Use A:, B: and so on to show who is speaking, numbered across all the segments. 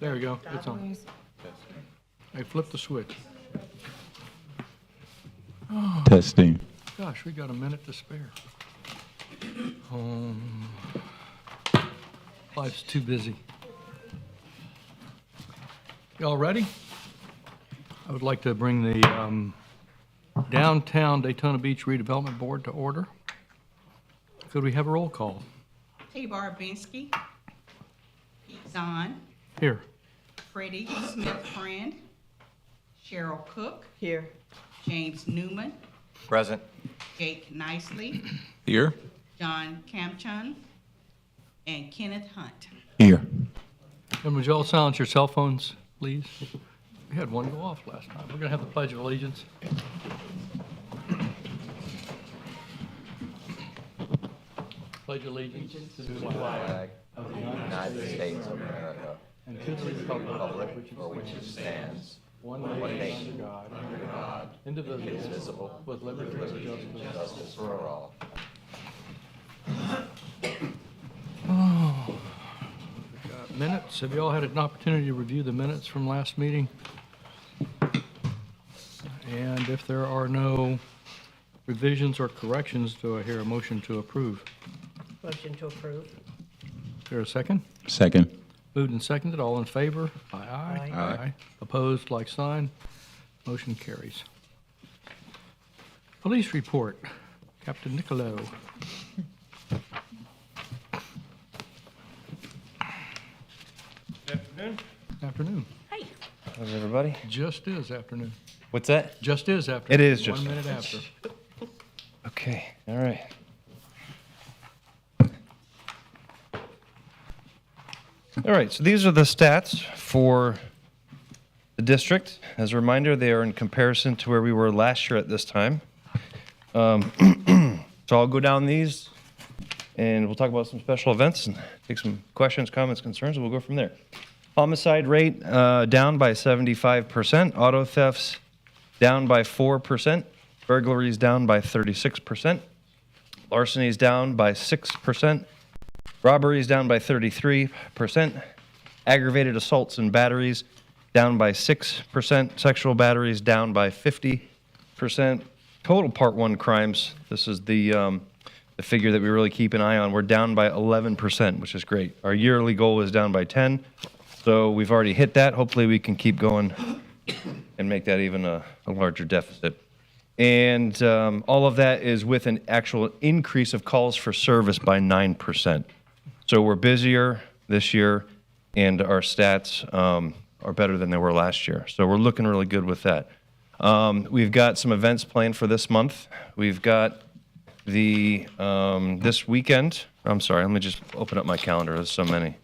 A: There you go. It's on. Hey, flip the switch.
B: Testing.
A: Gosh, we got a minute to spare. Life's too busy. Y'all ready? I would like to bring the Downtown Daytona Beach Redevelopment Board to order. Could we have a roll call?
C: T-Bar Binsky, Pete Zahn,
A: Here.
C: Freddie Smith-Friend, Cheryl Cook,
D: Here.
C: James Newman,
E: Present.
C: Jake Nicely,
B: Here.
C: John Campchun, and Kenneth Hunt.
B: Here.
A: And would you all silence your cell phones, please? We had one go off last time. We're going to have the Pledge of Allegiance. Pledge allegiance to the flag
E: of the United States of America
A: and to the republic
E: for which it stands,
A: one
E: one
A: nation
E: nation,
A: under God, indivisible,
E: indivisible,
A: with liberty and justice.
E: justice for all.
A: Oh, we got minutes. Have you all had an opportunity to review the minutes from last meeting? And if there are no revisions or corrections, do I hear a motion to approve?
D: Motion to approve.
A: Is there a second?
B: Second.
A: Moved and seconded. All in favor? Aye, aye.
D: Aye.
B: Aye.
A: Opposed, like sign. Motion carries. Police report. Captain Niccolo.
F: Afternoon.
A: Afternoon.
D: Hey.
F: How's everybody?
A: Just is afternoon.
F: What's that?
A: Just is afternoon.
F: It is just.
A: 1 minute after.
F: Okay, all right. All right, so these are the stats for the district. As a reminder, they are in comparison to where we were last year at this time. So I'll go down these and we'll talk about some special events and take some questions, comments, concerns, and we'll go from there. Homicide rate down by 75%. Auto thefts down by 4%. Burglaries down by 36%. Larcenies down by 6%. Robberies down by 33%. Aggravated assaults and batteries down by 6%. Sexual batteries down by 50%. Total Part 1 crimes, this is the figure that we really keep an eye on, we're down by 11%, which is great. Our yearly goal is down by 10, so we've already hit that. Hopefully we can keep going and make that even a larger deficit. And all of that is with an actual increase of calls for service by 9%. So we're busier this year, and our stats are better than they were last year. So we're looking really good with that. We've got some events planned for this month. We've got the this weekend. I'm sorry, let me just open up my calendar. There's so many.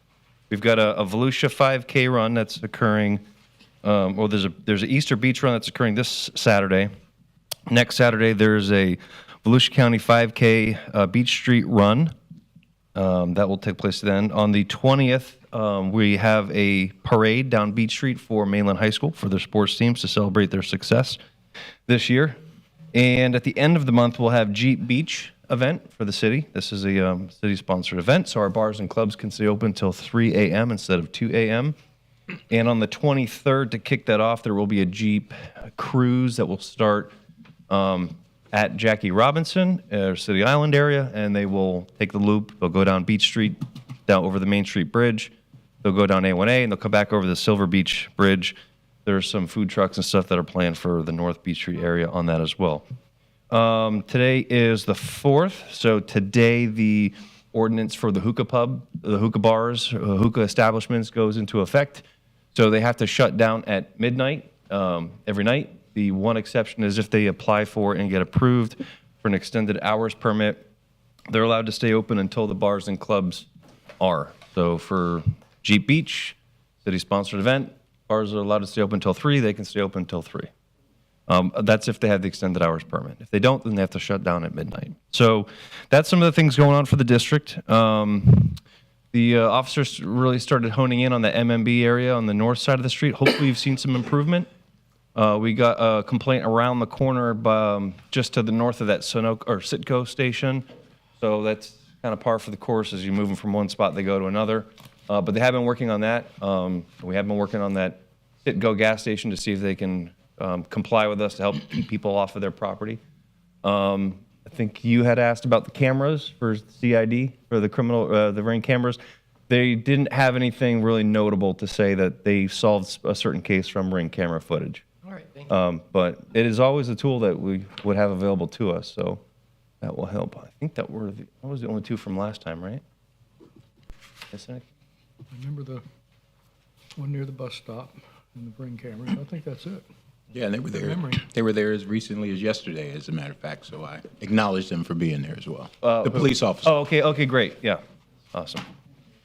F: We've got a Volusia 5K run that's occurring. Well, there's an Easter Beach run that's occurring this Saturday. Next Saturday, there's a Volusia County 5K Beach Street run. That will take place then. On the 20th, we have a parade down Beach Street for Mainland High School for their sports teams to celebrate their success this year. And at the end of the month, we'll have Jeep Beach event for the city. This is a city-sponsored event, so our bars and clubs can stay open until 3 a.m. instead of 2 a.m. And on the 23rd, to kick that off, there will be a Jeep cruise that will start at Jackie Robinson, City Island area, and they will take the loop. They'll go down Beach Street, down over the Main Street Bridge. They'll go down A1A, and they'll come back over the Silver Beach Bridge. There's some food trucks and stuff that are planned for the North Beach Street area on that as well. Today is the 4th, so today the ordinance for the hookah pub, the hookah bars, hookah establishments goes into effect. So they have to shut down at midnight every night. The one exception is if they apply for and get approved for an extended hours permit, they're allowed to stay open until the bars and clubs are. So for Jeep Beach, city-sponsored event, bars are allowed to stay open until 3. They can stay open until 3. That's if they have the extended hours permit. If they don't, then they have to shut down at midnight. So that's some of the things going on for the district. The officers really started honing in on the MMB area on the north side of the street. Hopefully you've seen some improvement. We got a complaint around the corner just to the north of that Sitco station. So that's kind of par for the course as you're moving from one spot, they go to another. But they have been working on that. We have been working on that sit-go gas station to see if they can comply with us to help keep people off of their property. I think you had asked about the cameras for CID, for the the ring cameras. They didn't have anything really notable to say that they solved a certain case from ring camera footage.
E: All right, thank you.
F: But it is always a tool that we would have available to us, so that will help. I think that was the only two from last time, right? Yes, Nick?
A: Remember the one near the bus stop and the ring cameras? I think that's it.
B: Yeah, and they were
A: Good
B: there.
A: memory.
B: They were there as recently as yesterday, as a matter of fact, so I acknowledge them for being there as well.
F: Uh,
B: The police officer.
F: Oh, okay, great, yeah, awesome.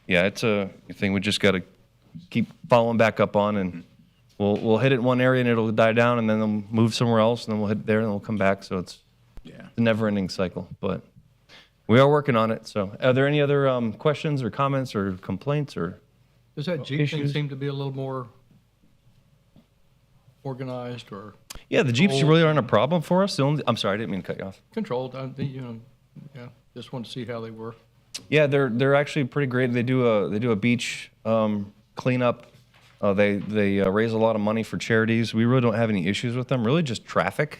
F: Yeah, it's a thing we just got to keep following back up on, and we'll hit it in one area and it'll die down, and then they'll move somewhere else, and then we'll hit it there, and then we'll come back, so it's
B: Yeah.
F: a never-ending cycle, but we are working on it, so. Are there any other questions or comments or complaints, or?
A: Does that Jeep thing
F: Issues?
A: seem to be a little more organized or
F: Yeah, the Jeeps
A: Oh.
F: really aren't a problem for us. I'm sorry, I didn't mean to cut you off.
A: controlled? Yeah, just wanted to see how they were.
F: Yeah, they're actually pretty great. They do a beach cleanup. They raise a lot of money for charities. We really don't have any issues with them. Really, just traffic,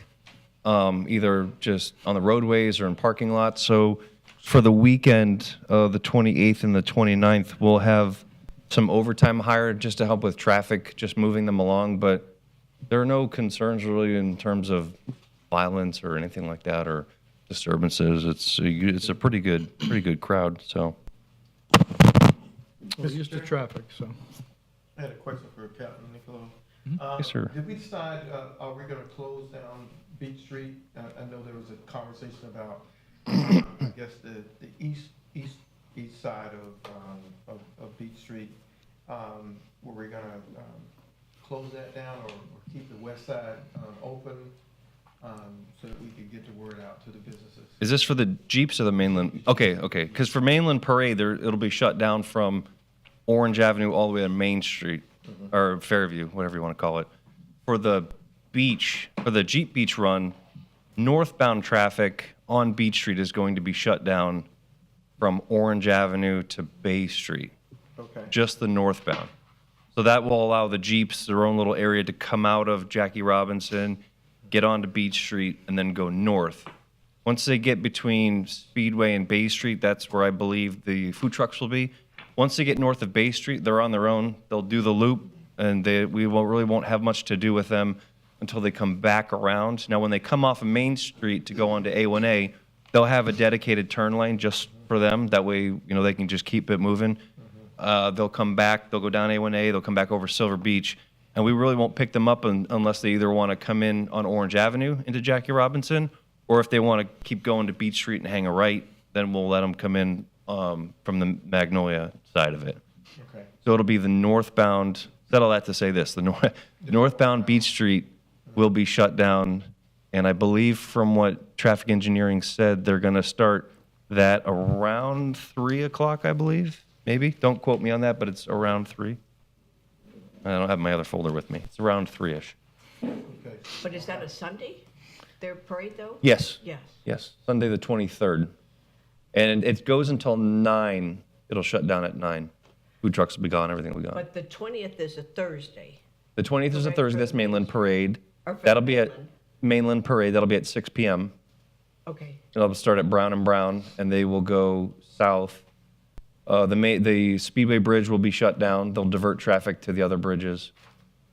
F: either just on the roadways or in parking lots. So for the weekend, the 28th and the 29th, we'll have some overtime hired just to help with traffic, just moving them along. But there are no concerns really in terms of violence or anything like that, or disturbances. It's a pretty good crowd. So
A: We're used to traffic, so.
G: I had a question for Captain Niccolo.
F: Yes, sir.
G: Did we decide, are we gonna close down Beach Street? I know there was a conversation about, I guess, the east side of Beach Street. Were we gonna, close that down or keep the west side, open, so that we could get the word out to the businesses?
F: is this for the Jeeps or the mainland? Okay. Because for mainland parade, it'll be shut down from Orange Avenue all the way to Main Street, or Fairview, whatever you want to call it. For the Jeep Beach run, northbound traffic on Beach Street is going to be shut down from Orange Avenue to Bay Street,
G: Okay.
F: just the northbound. So that will allow the Jeeps their own little area to come out of Jackie Robinson, get onto Beach Street, and then go north. Once they get between Speedway and Bay Street, that's where I believe the food trucks will be. Once they get north of Bay Street, they're on their own. They'll do the loop, and we won't have much to do with them until they come back around. Now, when they come off of Main Street to go onto A1A, they'll have a dedicated turn lane just for them. That way, they can just keep it moving. They'll come back, they'll go down A1A, they'll come back over Silver Beach, and we really won't pick them up unless they either want to come in on Orange Avenue into Jackie Robinson, or if they want to keep going to Beach Street and hang a right, then we'll let them come in from the Magnolia side of it.
G: Okay.
F: So it'll be the northbound, said all that to say this, the northbound Beach Street will be shut down, and I believe from what traffic engineering said, they're going to start that around 3 o'clock, I believe. Maybe, don't quote me on that, but it's around 3. I don't have my other folder with me. It's around 3-ish.
G: Okay.
D: But is that a Sunday, their parade, though?
F: Yes,
D: Yes.
F: Sunday the 23rd. And it goes until 9. It'll shut down at 9. Food trucks will be gone, everything will be gone.
D: But the 20th is a Thursday.
F: The 20th is a
D: Correct,
F: Thursday,
D: for
F: that's
D: the
F: Mainland Parade.
D: Or for
F: That'll
D: the
F: be at
D: mainland.
F: Mainland Parade, that'll be at 6 PM.
D: Okay.
F: It'll start at Brown and Brown, and they will go south. The Speedway Bridge will be shut down. They'll divert traffic to the other bridges.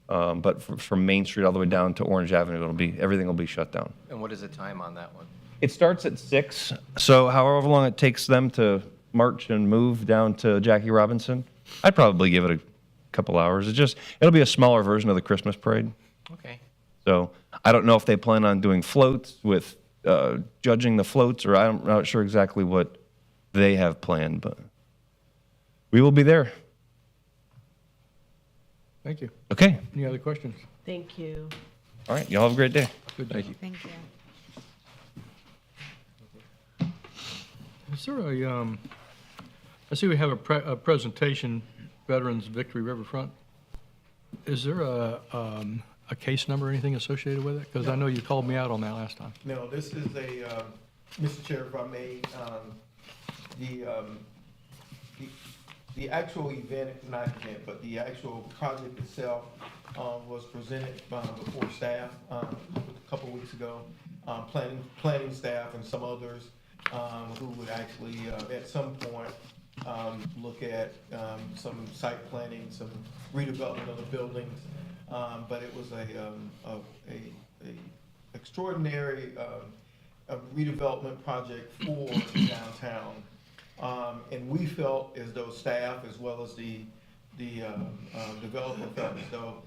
F: But from Main Street all the way down to Orange Avenue, everything will be shut down.
E: And what is the time on that one?
F: It starts at 6, so however long it takes them to march and move down to Jackie Robinson, I'd probably give it a couple hours. It'll be a smaller version of the Christmas parade.
E: Okay.
F: So I don't know if they plan on doing floats with judging the floats, or I'm not sure exactly what they have planned, but we will be there.
A: Thank you.
F: Okay.
A: Any other questions?
D: Thank you.
F: All right. Y'all have a great day.
A: Good. Thank you.
H: Thank you.
A: Is there I see we have a presentation, Veterans Victory Riverfront. Is there a case number or anything associated with it? Because I know you called me out on that last time.
G: No, this is Mr. Chair, if I may, the the actual event, not event, but the actual project itself was presented before staff a couple of weeks ago. Planning staff and some others who would actually at some point look at some site planning, some redevelopment of the buildings. But it was a extraordinary redevelopment project for downtown. And we felt as though staff, as well as the developer, felt as though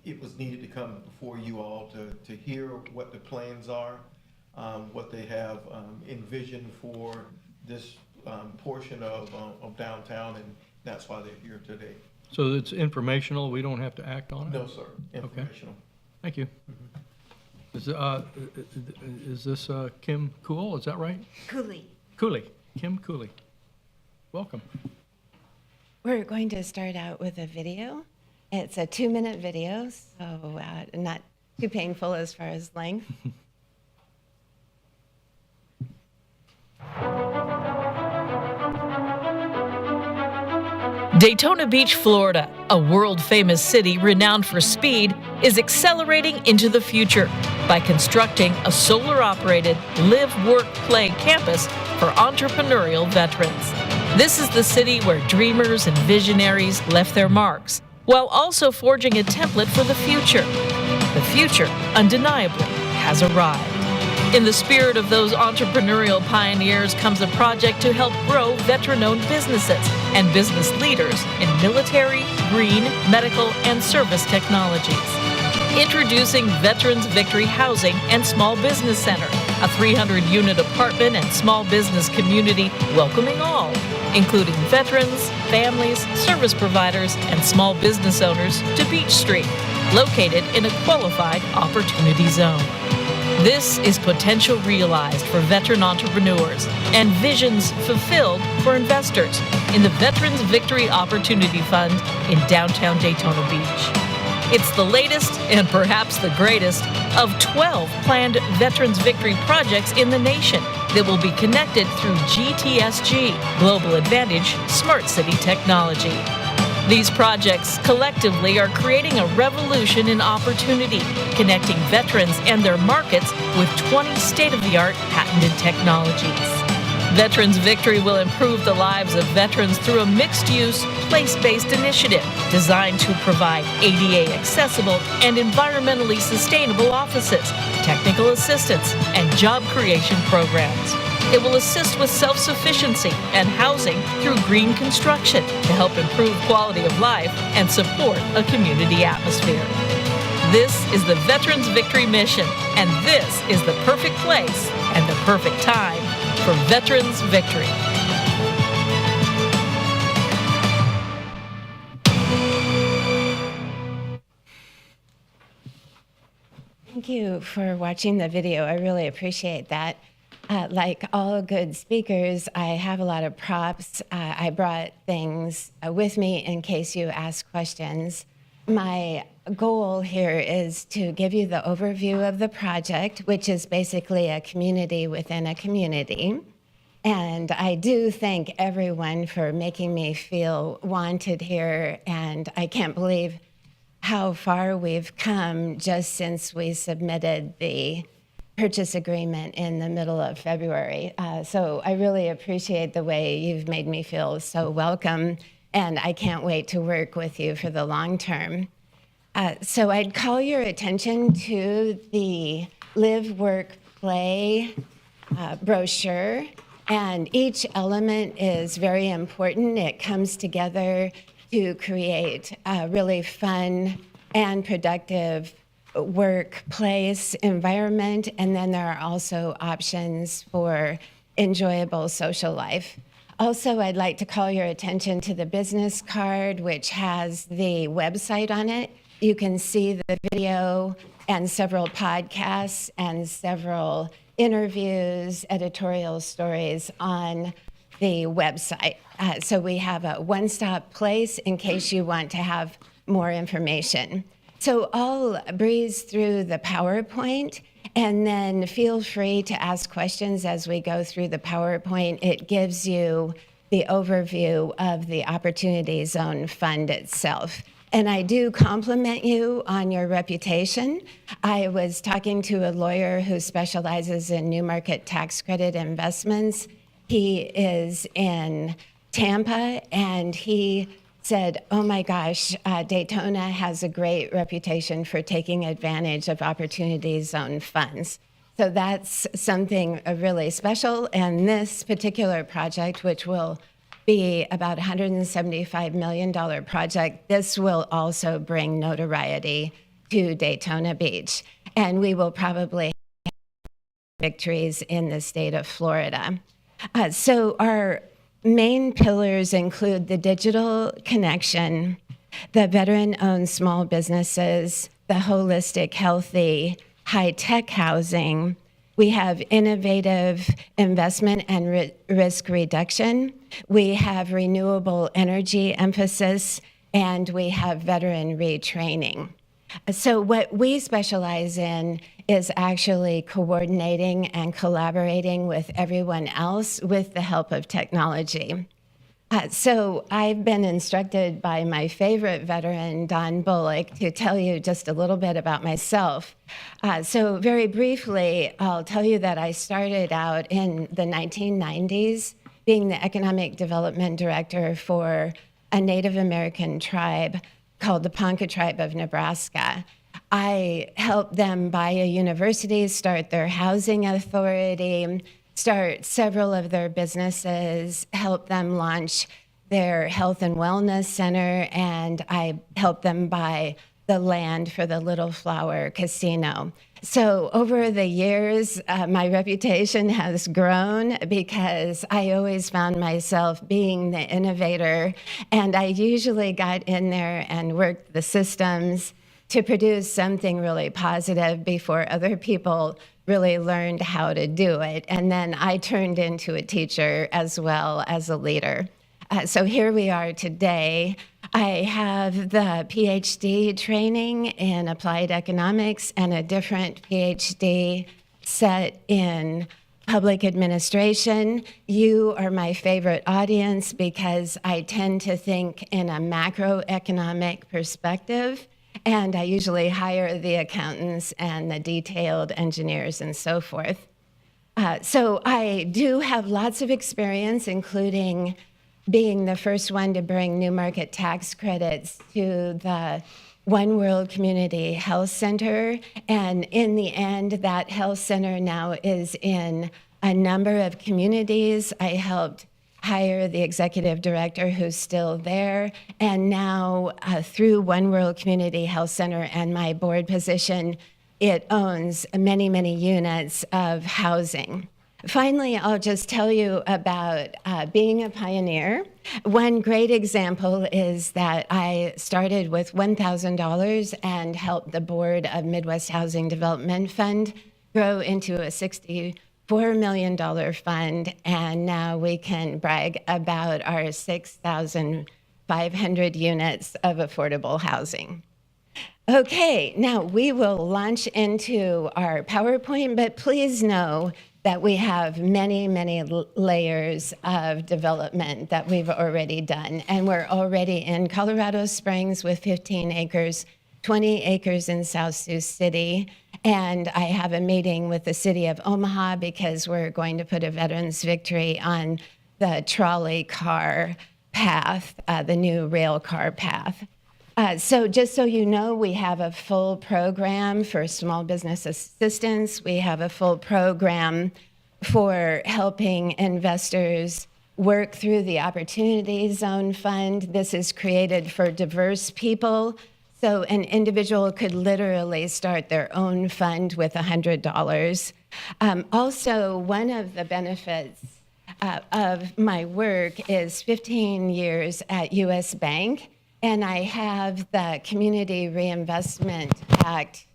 G: it was needed to come before you all to hear what the plans are, what they have envisioned for this portion of downtown, and that's why they're here today.
A: So it's informational, we don't have to act on it?
G: No, sir, informational.
A: Thank you. Is this Kim Cool, is that right?
H: Cooley.
A: Cooley, Kim Cooley. Welcome.
H: We're going to start out with a video. It's a 2-minute video, so not too painful as far as length.
I: Daytona Beach, Florida, a world-famous city renowned for speed, is accelerating into the future by constructing a solar-operated live, work, play campus for entrepreneurial veterans. This is the city where dreamers and visionaries left their marks, while also forging a template for the future. The future, undeniably, has arrived. In the spirit of those entrepreneurial pioneers comes a project to help grow veteran-owned businesses and business leaders in military, green, medical, and service technologies. Introducing Veterans Victory Housing and Small Business Center, a 300-unit apartment and small business community welcoming all, including veterans, families, service providers, and small business owners, to Beach Street, located in a qualified opportunity zone. This is potential realized for veteran entrepreneurs and visions fulfilled for investors in the Veterans Victory Opportunity Fund in downtown Daytona Beach. It's the latest and perhaps the greatest of 12 planned Veterans Victory projects in the nation that will be connected through GTSG, Global Advantage Smart City Technology. These projects collectively are creating a revolution in opportunity, connecting veterans and their markets with 20 state-of-the-art patented technologies. Veterans Victory will improve the lives of veterans through a mixed-use, place-based initiative designed to provide ADA accessible and environmentally sustainable offices, technical assistance, and job creation programs. It will assist with self-sufficiency and housing through green construction to help improve quality of life and support a community atmosphere. This is the Veterans Victory mission, and this is the perfect place and the perfect time for Veterans Victory.
H: Thank you for watching the video. I really appreciate that. Like all good speakers, I have a lot of props. I brought things with me in case you ask questions. My goal here is to give you the overview of the project, which is basically a community within a community. And I do thank everyone for making me feel wanted here, and I can't believe how far we've come just since we submitted the purchase agreement in the middle of February. So I really appreciate the way you've made me feel so welcome, and I can't wait to work with you for the long term. So I'd call your attention to the Live, Work, Play brochure, and each element is very important. It comes together to create a really fun and productive workplace environment, and then there are also options for enjoyable social life. Also, I'd like to call your attention to the business card, which has the website on it. You can see the video and several podcasts and several interviews, editorial stories on the website. So we have a one-stop place in case you want to have more information. So I'll breeze through the PowerPoint, and then feel free to ask questions as we go through the PowerPoint. It gives you the overview of the Opportunity Zone Fund itself. And I do compliment you on your reputation. I was talking to a lawyer who specializes in new market tax credit investments. He is in Tampa, and he said, oh my gosh, Daytona has a great reputation for taking advantage of Opportunity Zone funds. So that's something really special. And this particular project, which will be about $175 million project, this will also bring notoriety to Daytona Beach. And we will probably have victories in the state of Florida. So our main pillars include the digital connection, the veteran-owned small businesses, the holistic, healthy, high-tech housing. We have innovative investment and risk reduction. We have renewable energy emphasis, and we have veteran retraining. So what we specialize in is actually coordinating and collaborating with everyone else with the help of technology. So I've been instructed by my favorite veteran, Don Bullock, to tell you just a little bit about myself. So very briefly, I'll tell you that I started out in the 1990s being the Economic Development Director for a Native American tribe called the Ponca Tribe of Nebraska. I helped them buy a university, start their housing authority, start several of their businesses, help them launch their health and wellness center, and I helped them buy the land for the Little Flower Casino. So over the years, my reputation has grown because I always found myself being the innovator, and I usually got in there and worked the systems to produce something really positive before other people really learned how to do it. And then I turned into a teacher as well as a leader. So here we are today. I have the PhD training in applied economics and a different PhD set in public administration. You are my favorite audience because I tend to think in a macroeconomic perspective, and I usually hire the accountants and the detailed engineers and so forth. So I do have lots of experience, including being the first one to bring new market tax credits to the One World Community Health Center. And in the end, that health center now is in a number of communities. I helped hire the executive director who's still there. And now through One World Community Health Center and my board position, it owns many, many units of housing. Finally, I'll just tell you about being a pioneer. One great example is that I started with $1,000 and helped the board of Midwest Housing Development Fund grow into a $64 million fund, and now we can brag about our 6,500 units of affordable housing. Okay, now we will launch into our PowerPoint, but please know that we have many, many layers of development that we've already done. And we're already in Colorado Springs with 15 acres, 20 acres in South Sioux City. And I have a meeting with the city of Omaha because we're going to put a Veterans Victory on the trolley car path, the new rail car path. So just so you know, we have a full program for small business assistance. We have a full program for helping investors work through the Opportunity Zone Fund. This is created for diverse people. So an individual could literally start their own fund with $100. Also, one of the benefits of my work is 15 years at U.S. Bank. And I have the Community Reinvestment Act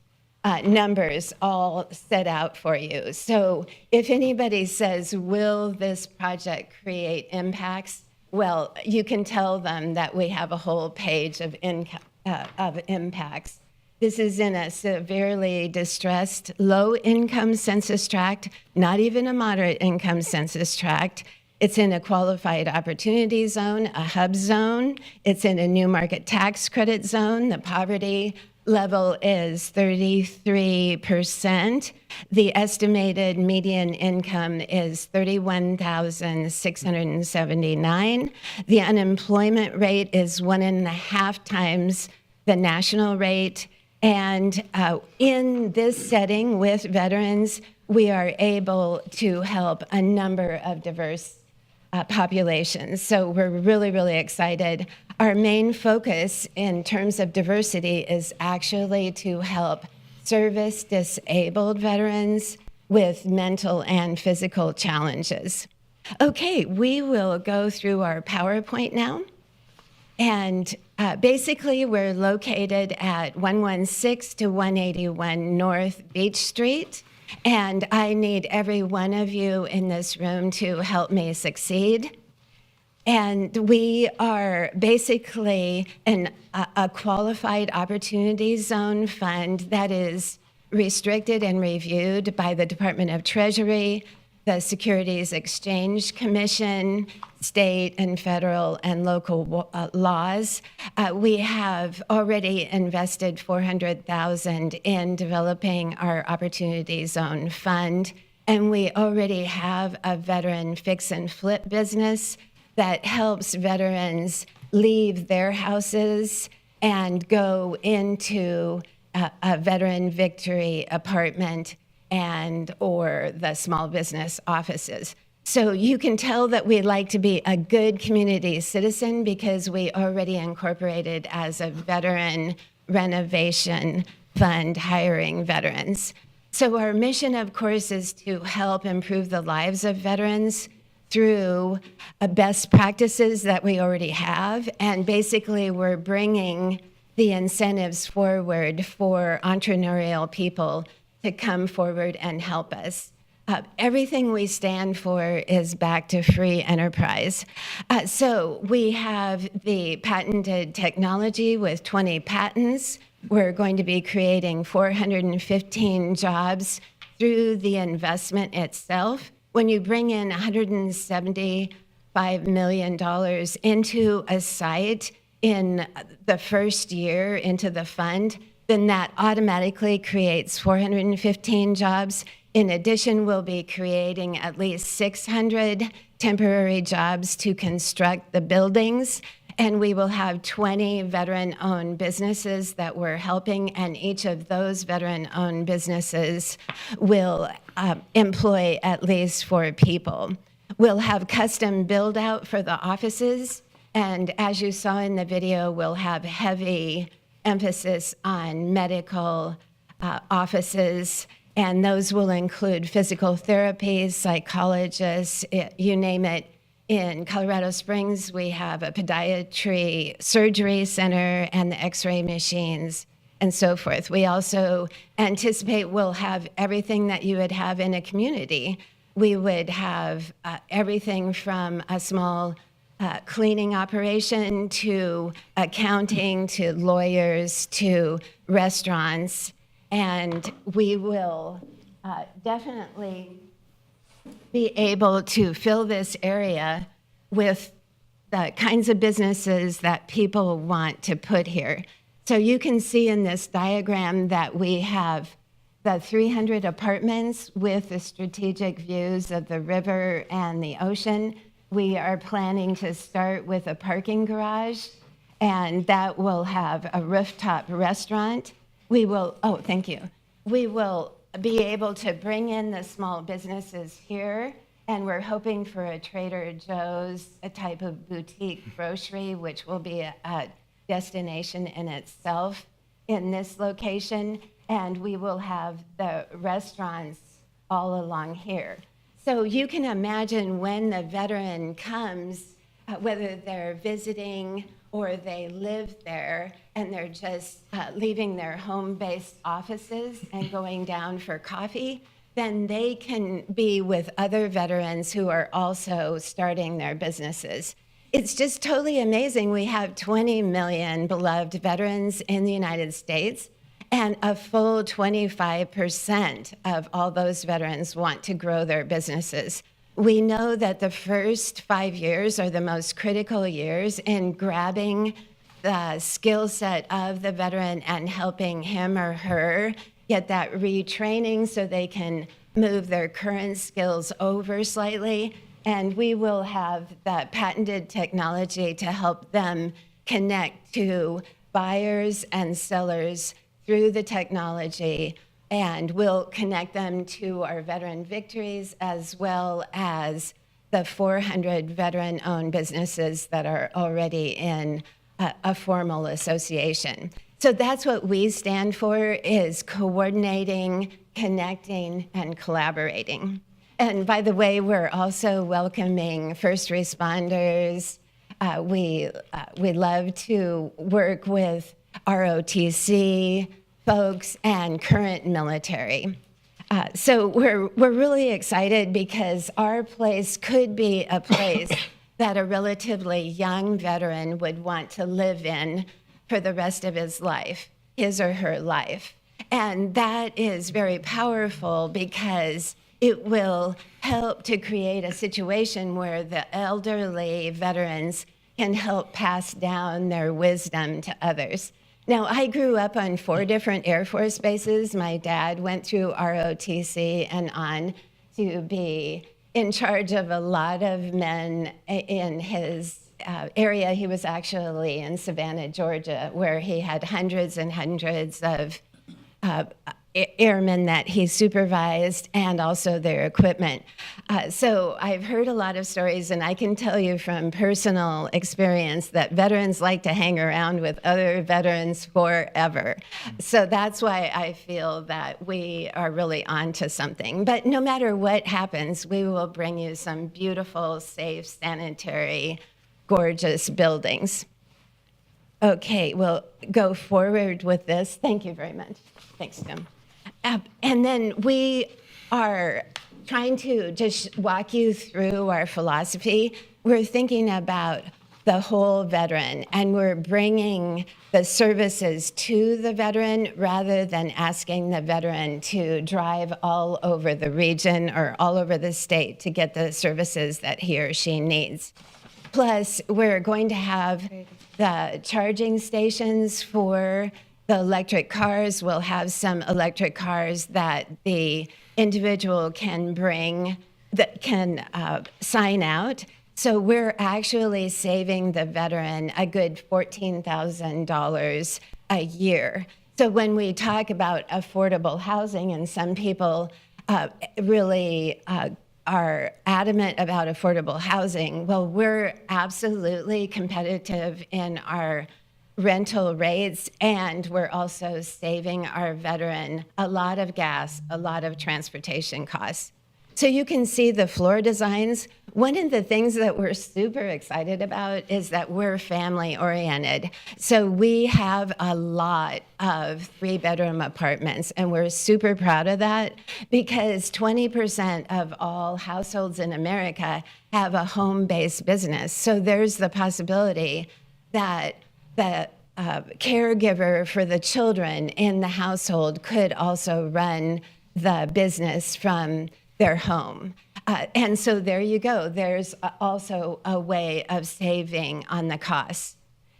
H: numbers all set out for you. So if anybody says, will this project create impacts? Well, you can tell them that we have a whole page of impacts. This is in a severely distressed, low-income census tract, not even a moderate income census tract. It's in a qualified opportunity zone, a hub zone. It's in a new market tax credit zone. The poverty level is 33%. The estimated median income is $31,679. The unemployment rate is 1.5 times the national rate. And in this setting with veterans, we are able to help a number of diverse populations. So we're really, really excited. Our main focus in terms of diversity is actually to help service disabled veterans with mental and physical challenges. Okay, we will go through our PowerPoint now. And basically, we're located at 116 to 181 North Beach Street. And I need every one of you in this room to help me succeed. And we are basically a qualified opportunity zone fund that is restricted and reviewed by the Department of Treasury, the Securities Exchange Commission, state and federal and local laws. We have already invested $400,000 in developing our Opportunity Zone Fund, and we already have a veteran fix and flip business that helps veterans leave their houses and go into a veteran victory apartment and or the small business offices. So you can tell that we like to be a good community citizen because we already incorporated as a veteran renovation fund hiring veterans. So our mission, of course, is to help improve the lives of veterans through best practices that we already have. And basically, we're bringing the incentives forward for entrepreneurial people to come forward and help us. Everything we stand for is back to free enterprise. So we have the patented technology with 20 patents. We're going to be creating 415 jobs through the investment itself. When you bring in $175 million into a site in the first year into the fund, then that automatically creates 415 jobs. In addition, we'll be creating at least 600 temporary jobs to construct the buildings, and we will have 20 veteran-owned businesses that we're helping, and each of those veteran-owned businesses will employ at least 4 people. We'll have custom build-out for the offices, and as you saw in the video, we'll have heavy emphasis on medical offices, and those will include physical therapies, psychologists, you name it. In Colorado Springs, we have a podiatry surgery center and the x-ray machines and so forth. We also anticipate we'll have everything that you would have in a community. We would have everything from a small cleaning operation to accounting to lawyers to restaurants. And we will definitely be able to fill this area with the kinds of businesses that people want to put here. So you can see in this diagram that we have the 300 apartments with the strategic views of the river and the ocean. We are planning to start with a parking garage, and that will have a rooftop restaurant. We will, oh, thank you. We will be able to bring in the small businesses here, and we're hoping for a Trader Joe's, a type of boutique grocery, which will be a destination in itself in this location, and we will have the restaurants all along here. So you can imagine when the veteran comes, whether they're visiting or they live there and they're just leaving their home-based offices and going down for coffee, then they can be with other veterans who are also starting their businesses. It's just totally amazing. We have 20 million beloved veterans in the United States, and a full 25% of all those veterans want to grow their businesses. we know that the first 5 years are the most critical years in grabbing the skill set of the veteran and helping him or her get that retraining so they can move their current skills over slightly. And we will have that patented technology to help them connect to buyers and sellers through the technology, and we'll connect them to our veteran victories as well as the 400 veteran-owned businesses that are already in a formal association. So that's what we stand for, is coordinating, connecting, and collaborating. And by the way, we're also welcoming first responders. We love to work with ROTC folks and current military. So we're really excited because our place could be a place that a relatively young veteran would want to live in for the rest of his life, his or her life. And that is very powerful because it will help to create a situation where the elderly veterans can help pass down their wisdom to others. Now, I grew up on 4 different Air Force bases. My dad went through ROTC and on to be in charge of a lot of men in his area. He was actually in Savannah, Georgia, where he had hundreds and hundreds of airmen that he supervised and also their equipment. So I've heard a lot of stories, and I can tell you from personal experience that veterans like to hang around with other veterans forever. So that's why I feel that we are really onto something. But no matter what happens, we will bring you some beautiful, safe, sanitary, gorgeous buildings. Okay, we'll go forward with this. Thank you very much. Thanks, Tim. And then we are trying to just walk you through our philosophy. We're thinking about the whole veteran, and we're bringing the services to the veteran rather than asking the veteran to drive all over the region or all over the state to get the services that he or she needs. Plus, we're going to have the charging stations for the electric cars. We'll have some electric cars that the individual can bring, that can sign out. So we're actually saving the veteran a good $14,000 a year. So when we talk about affordable housing, and some people really are adamant about affordable housing, well, we're absolutely competitive in our rental rates, and we're also saving our veteran a lot of gas, a lot of transportation costs. So you can see the floor designs. One of the things that we're super excited about is that we're family oriented. So we have a lot of 3-bedroom apartments, and we're super proud of that because 20% of all households in America have a home-based business. So there's the possibility that the caregiver for the children in the household could also run the business from their home. And so there you go. There's also a way of saving on the costs.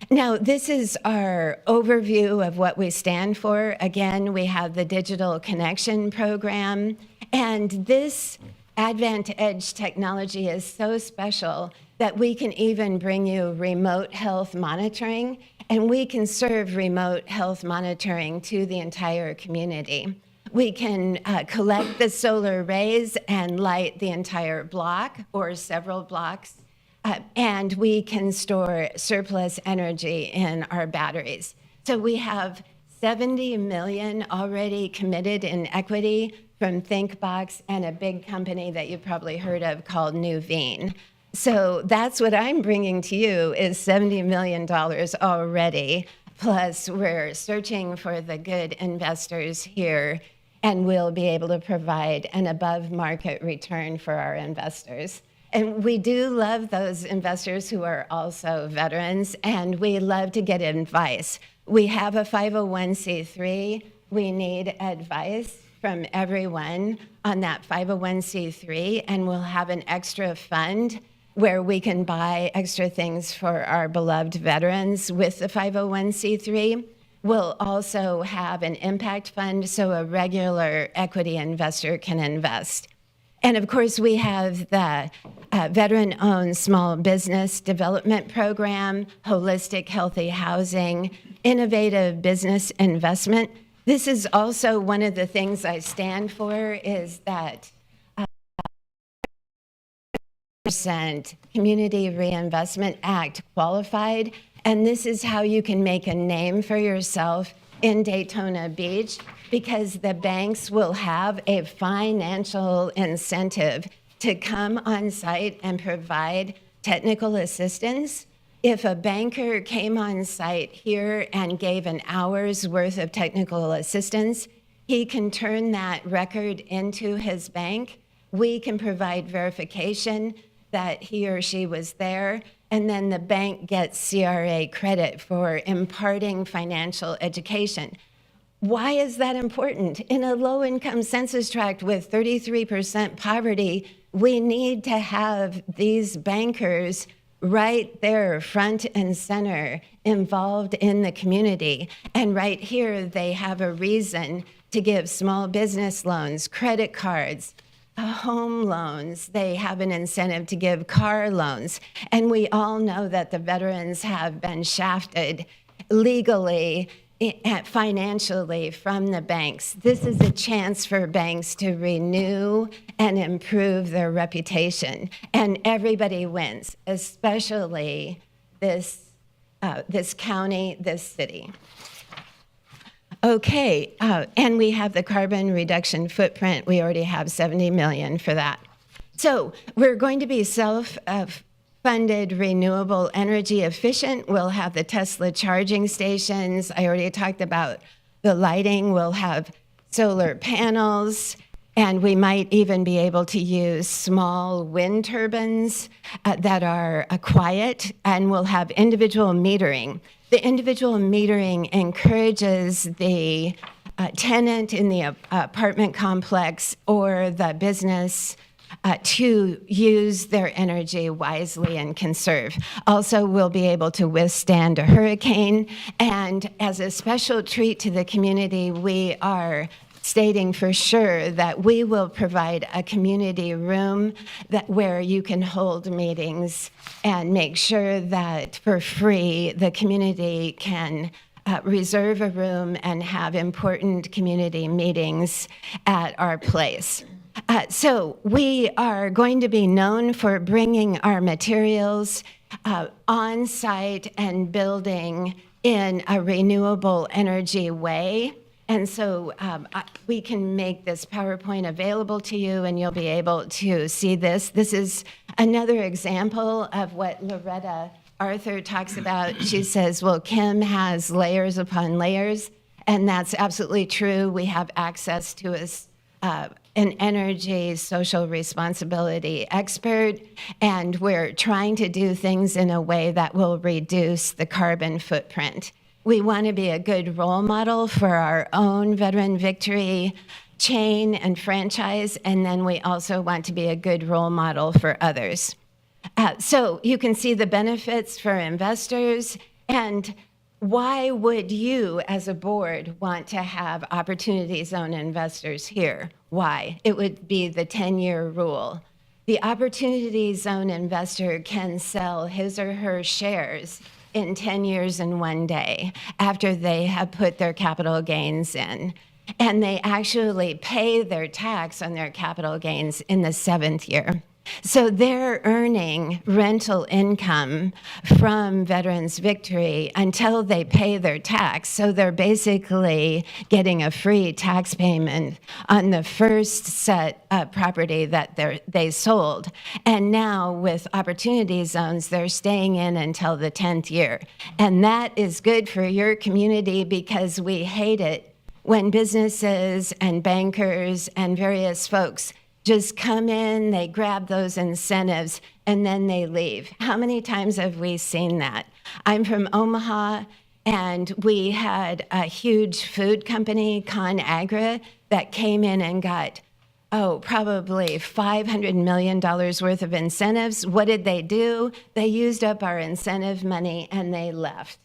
H: Now, this is our overview of what we stand for. Again, we have the Digital Connection Program. And this Advent Edge technology is so special that we can even bring you remote health monitoring, and we can serve remote health monitoring to the entire community. We can collect the solar rays and light the entire block or several blocks, and we can store surplus energy in our batteries. So we have 70 million already committed in equity from ThinkBox and a big company that you've probably heard of called Nuveen. So that's what I'm bringing to you is $70 million already, plus we're searching for the good investors here, and we'll be able to provide an above-market return for our investors. And we do love those investors who are also veterans, and we love to get advice. We have a 501c3. We need advice from everyone on that 501c3, and we'll have an extra fund where we can buy extra things for our beloved veterans with the 501c3. We'll also have an impact fund so a regular equity investor can invest. And of course, we have the veteran-owned small business development program, holistic healthy housing, innovative business investment. This is also one of the things I stand for, is that Community Reinvestment Act qualified, and this is how you can make a name for yourself in Daytona Beach, because the banks will have a financial incentive to come on site and provide technical assistance. If a banker came on site here and gave an hour's worth of technical assistance, he can turn that record into his bank. We can provide verification that he or she was there, and then the bank gets CRA credit for imparting financial education. Why is that important? In a low-income census tract with 33% poverty, we need to have these bankers right there, front and center, involved in the community. And right here, they have a reason to give small business loans, credit cards, home loans. They have an incentive to give car loans. And we all know that the veterans have been shafted legally, financially from the banks. This is a chance for banks to renew and improve their reputation. And everybody wins, especially this county, this city. Okay, and we have the carbon reduction footprint. We already have 70 million for that. So we're going to be self-funded, renewable energy efficient. We'll have the Tesla charging stations. I already talked about the lighting. We'll have solar panels, and we might even be able to use small wind turbines that are quiet, and we'll have individual metering. The individual metering encourages the tenant in the apartment complex or the business to use their energy wisely and conserve. Also, we'll be able to withstand a hurricane. And as a special treat to the community, we are stating for sure that we will provide a community room where you can hold meetings and make sure that for free the community can reserve a room and have important community meetings at our place. So we are going to be known for bringing our materials on site and building in a renewable energy way. And so we can make this PowerPoint available to you, and you'll be able to see this. This is another example of what Loretta Arthur talks about. She says, well, Kim has layers upon layers, and that's absolutely true. We have access to an energy social responsibility expert, and we're trying to do things in a way that will reduce the carbon footprint. We want to be a good role model for our own Veteran Victory chain and franchise, and then we also want to be a good role model for others. So you can see the benefits for investors, and why would you as a board want to have Opportunity Zone investors here? Why? It would be the 10-year rule. The Opportunity Zone investor can sell his or her shares in 10 years and 1 day after they have put their capital gains in. And they actually pay their tax on their capital gains in the 7th year. So they're earning rental income from Veterans Victory until they pay their tax. So they're basically getting a free tax payment on the first set of property that they sold. And now with Opportunity Zones, they're staying in until the 10th year. And that is good for your community, because we hate it when businesses and bankers and various folks just come in, they grab those incentives, and then they leave. How many times have we seen that? I'm from Omaha, And we had a huge food company, ConAgra, that came in and got, probably $500 million worth of incentives. What did they do? They used up our incentive money and they left.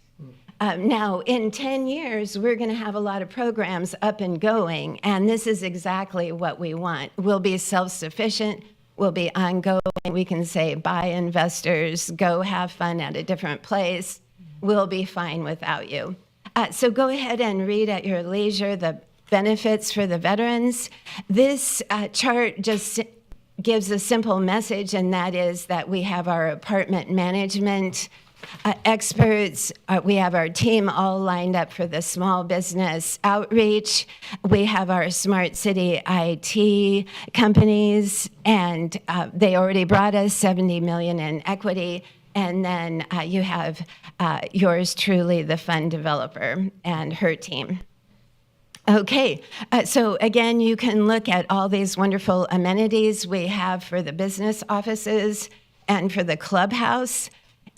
H: Now, in 10 years, we're going to have a lot of programs up and going, and this is exactly what we want. We'll be self-sufficient. We'll be ongoing. We can say, bye, investors, go have fun at a different place. We'll be fine without you. So go ahead and read at your leisure the benefits for the veterans. This chart just gives a simple message, and that is that we have our apartment management experts. We have our team all lined up for the small business outreach. We have our smart city IT companies, and they already brought us $70 million in equity. And then you have yours truly, the fund developer, and her team. Okay, so again, you can look at all these wonderful amenities we have for the business offices and for the clubhouse.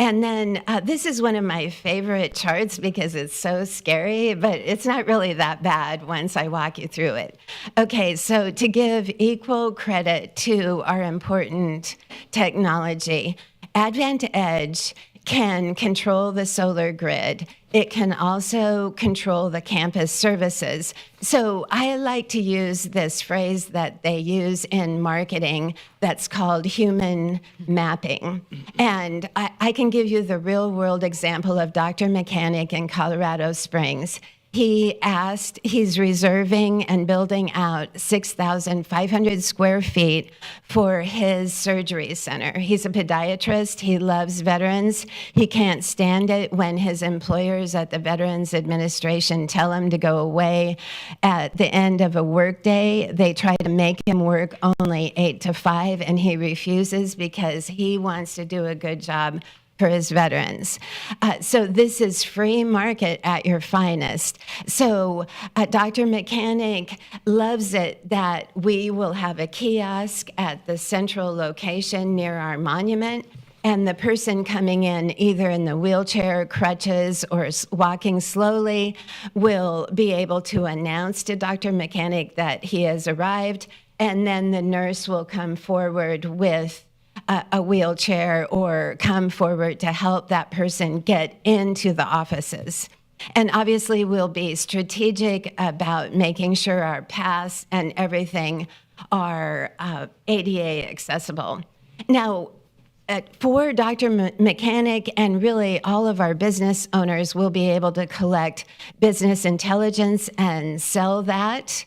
H: And then this is one of my favorite charts because it's so scary, but it's not really that bad once I walk you through it. Okay, so to give equal credit to our important technology, Advent Edge can control the solar grid. It can also control the campus services. So I like to use this phrase that they use in marketing that's called human mapping. And I can give you the real world example of Dr. Mechanic in Colorado Springs. He's reserving and building out 6,500 square feet for his surgery center. He's a podiatrist. He loves veterans. He can't stand it when his employers at the Veterans Administration tell him to go away at the end of a workday. They try to make him work only 8 to 5, and he refuses because he wants to do a good job for his veterans. So this is free market at your finest. So Dr. Mechanic loves it that we will have a kiosk at the central location near our monument, and the person coming in either in the wheelchair, crutches, or walking slowly will be able to announce to Dr. Mechanic that he has arrived, and then the nurse will come forward with a wheelchair or come forward to help that person get into the offices. And obviously, we'll be strategic about making sure our paths and everything are ADA accessible. Now, for Dr. Mechanic and really all of our business owners, will be able to collect business intelligence and sell that,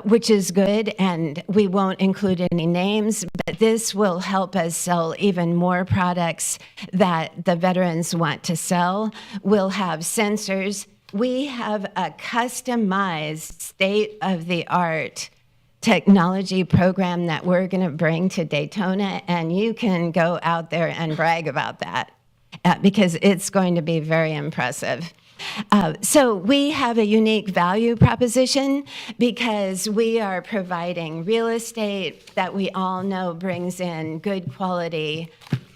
H: which is good, and we won't include any names, but this will help us sell even more products that the veterans want to sell. We'll have sensors. We have a customized state-of-the-art technology program that we're going to bring to Daytona, and you can go out there and brag about that because it's going to be very impressive. So we have a unique value proposition because we are providing real estate that we all know brings in good quality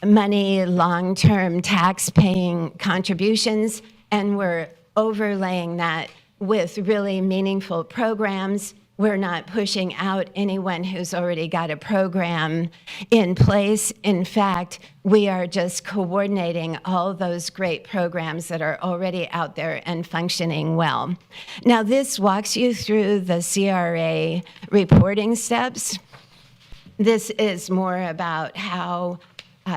H: money, long-term tax-paying contributions, and we're overlaying that with really meaningful programs. We're not pushing out anyone who's already got a program in place. In fact, we are just coordinating all those great programs that are already out there and functioning well. Now, this walks you through the CRA reporting steps. This is more about how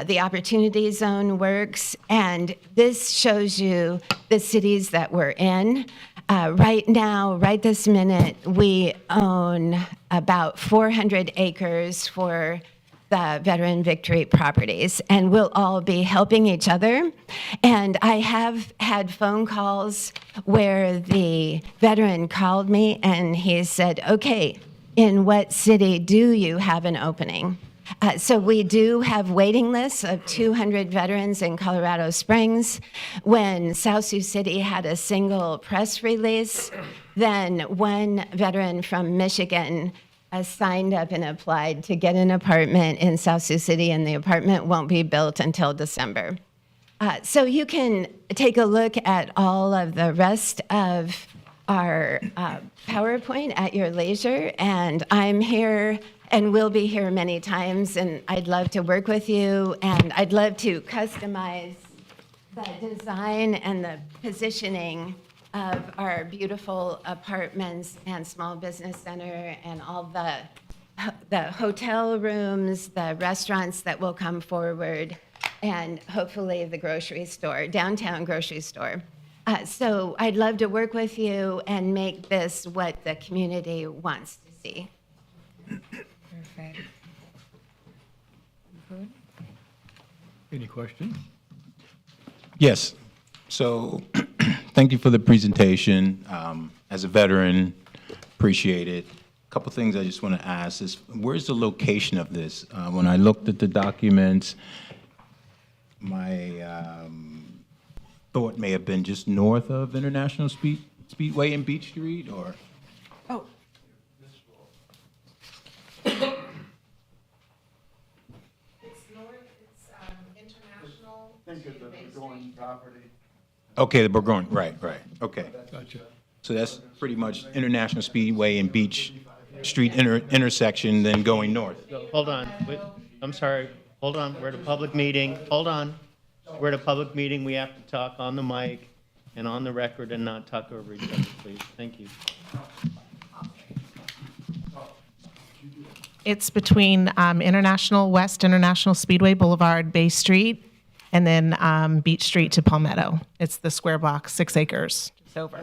H: the Opportunity Zone works, and this shows you the cities that we're in. Right now, right this minute, we own about 400 acres for the Veteran Victory properties, and we'll all be helping each other. And I have had phone calls where the veteran called me and he said, okay, in what city do you have an opening? So we do have waiting lists of 200 veterans in Colorado Springs. When South Sioux City had a single press release, then one veteran from Michigan signed up and applied to get an apartment in South Sioux City, and the apartment won't be built until December. So you can take a look at all of the rest of our PowerPoint at your leisure, and I'm here and will be here many times, and I'd love to work with you, and I'd love to customize the design and the positioning of our beautiful apartments and small business center and all the hotel rooms, the restaurants that will come forward, and hopefully the grocery store, downtown grocery store. So I'd love to work with you and make this what the community wants to see.
D: Perfect.
A: Any questions?
B: Yes. So thank you for the presentation. As a veteran, appreciate it. A couple things I just want to ask is, where's the location of this? When I looked at the documents, my thought may have been just north of International Speedway and Beach Street, or?
H: Oh,
B: Okay, the Burgoyne, right, okay.
A: Gotcha.
B: So that's pretty much International Speedway and Beach Street intersection, then going north.
J: Hold on, wait, I'm sorry, hold on, we're at a public meeting, hold on. We're at a public meeting, we have to talk on the mic and on the record and not talk over each other, please. Thank you.
K: It's between West International Speedway Boulevard, Bay Street, and then Beach Street to Palmetto. It's the square block, 6 acres, just over.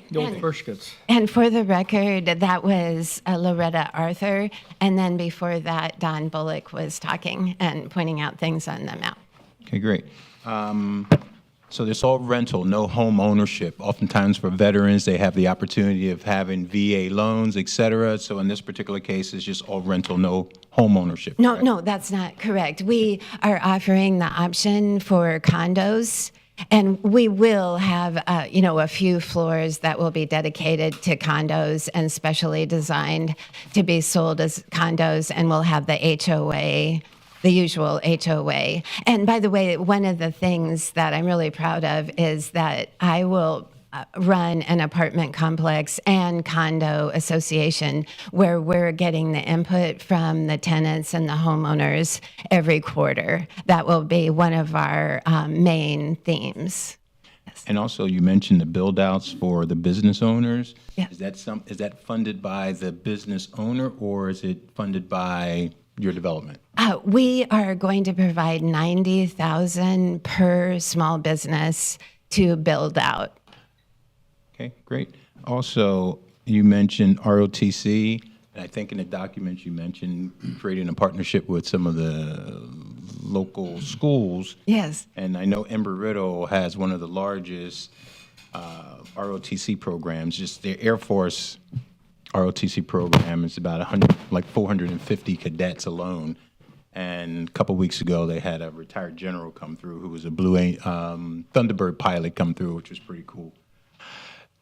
A: The old Frischkitz.
H: and for the record, that was Loretta Arthur, and then before that, Don Bullock was talking and pointing out things on the map.
B: Okay, great. So it's all rental, no home ownership. Oftentimes for veterans, they have the opportunity of having VA loans, et cetera. So in this particular case, it's just all rental, no home ownership.
H: No,
B: correct?
H: no, that's not correct. We are offering the option for condos, and we will have, a few floors that will be dedicated to condos and specially designed to be sold as condos, and we'll have the HOA, the usual HOA. And by the way, one of the things that I'm really proud of is that I will run an apartment complex and condo association where we're getting the input from the tenants and the homeowners every quarter. That will be one of our main themes.
B: And also, you mentioned the build-outs for the business owners.
H: Yeah.
B: Is that funded by the business owner, or is it funded by your development?
H: We are going to provide $90,000 per small business to build out.
B: Okay, great. Also, you mentioned ROTC, and I think in the documents you mentioned creating a partnership with some of the local schools.
H: Yes.
B: And I know Embry-Riddle has one of the largest ROTC programs. Just the Air Force ROTC program is about 450 cadets alone. And a couple weeks ago, they had a retired general come through who was a Thunderbird pilot come through, which was pretty cool.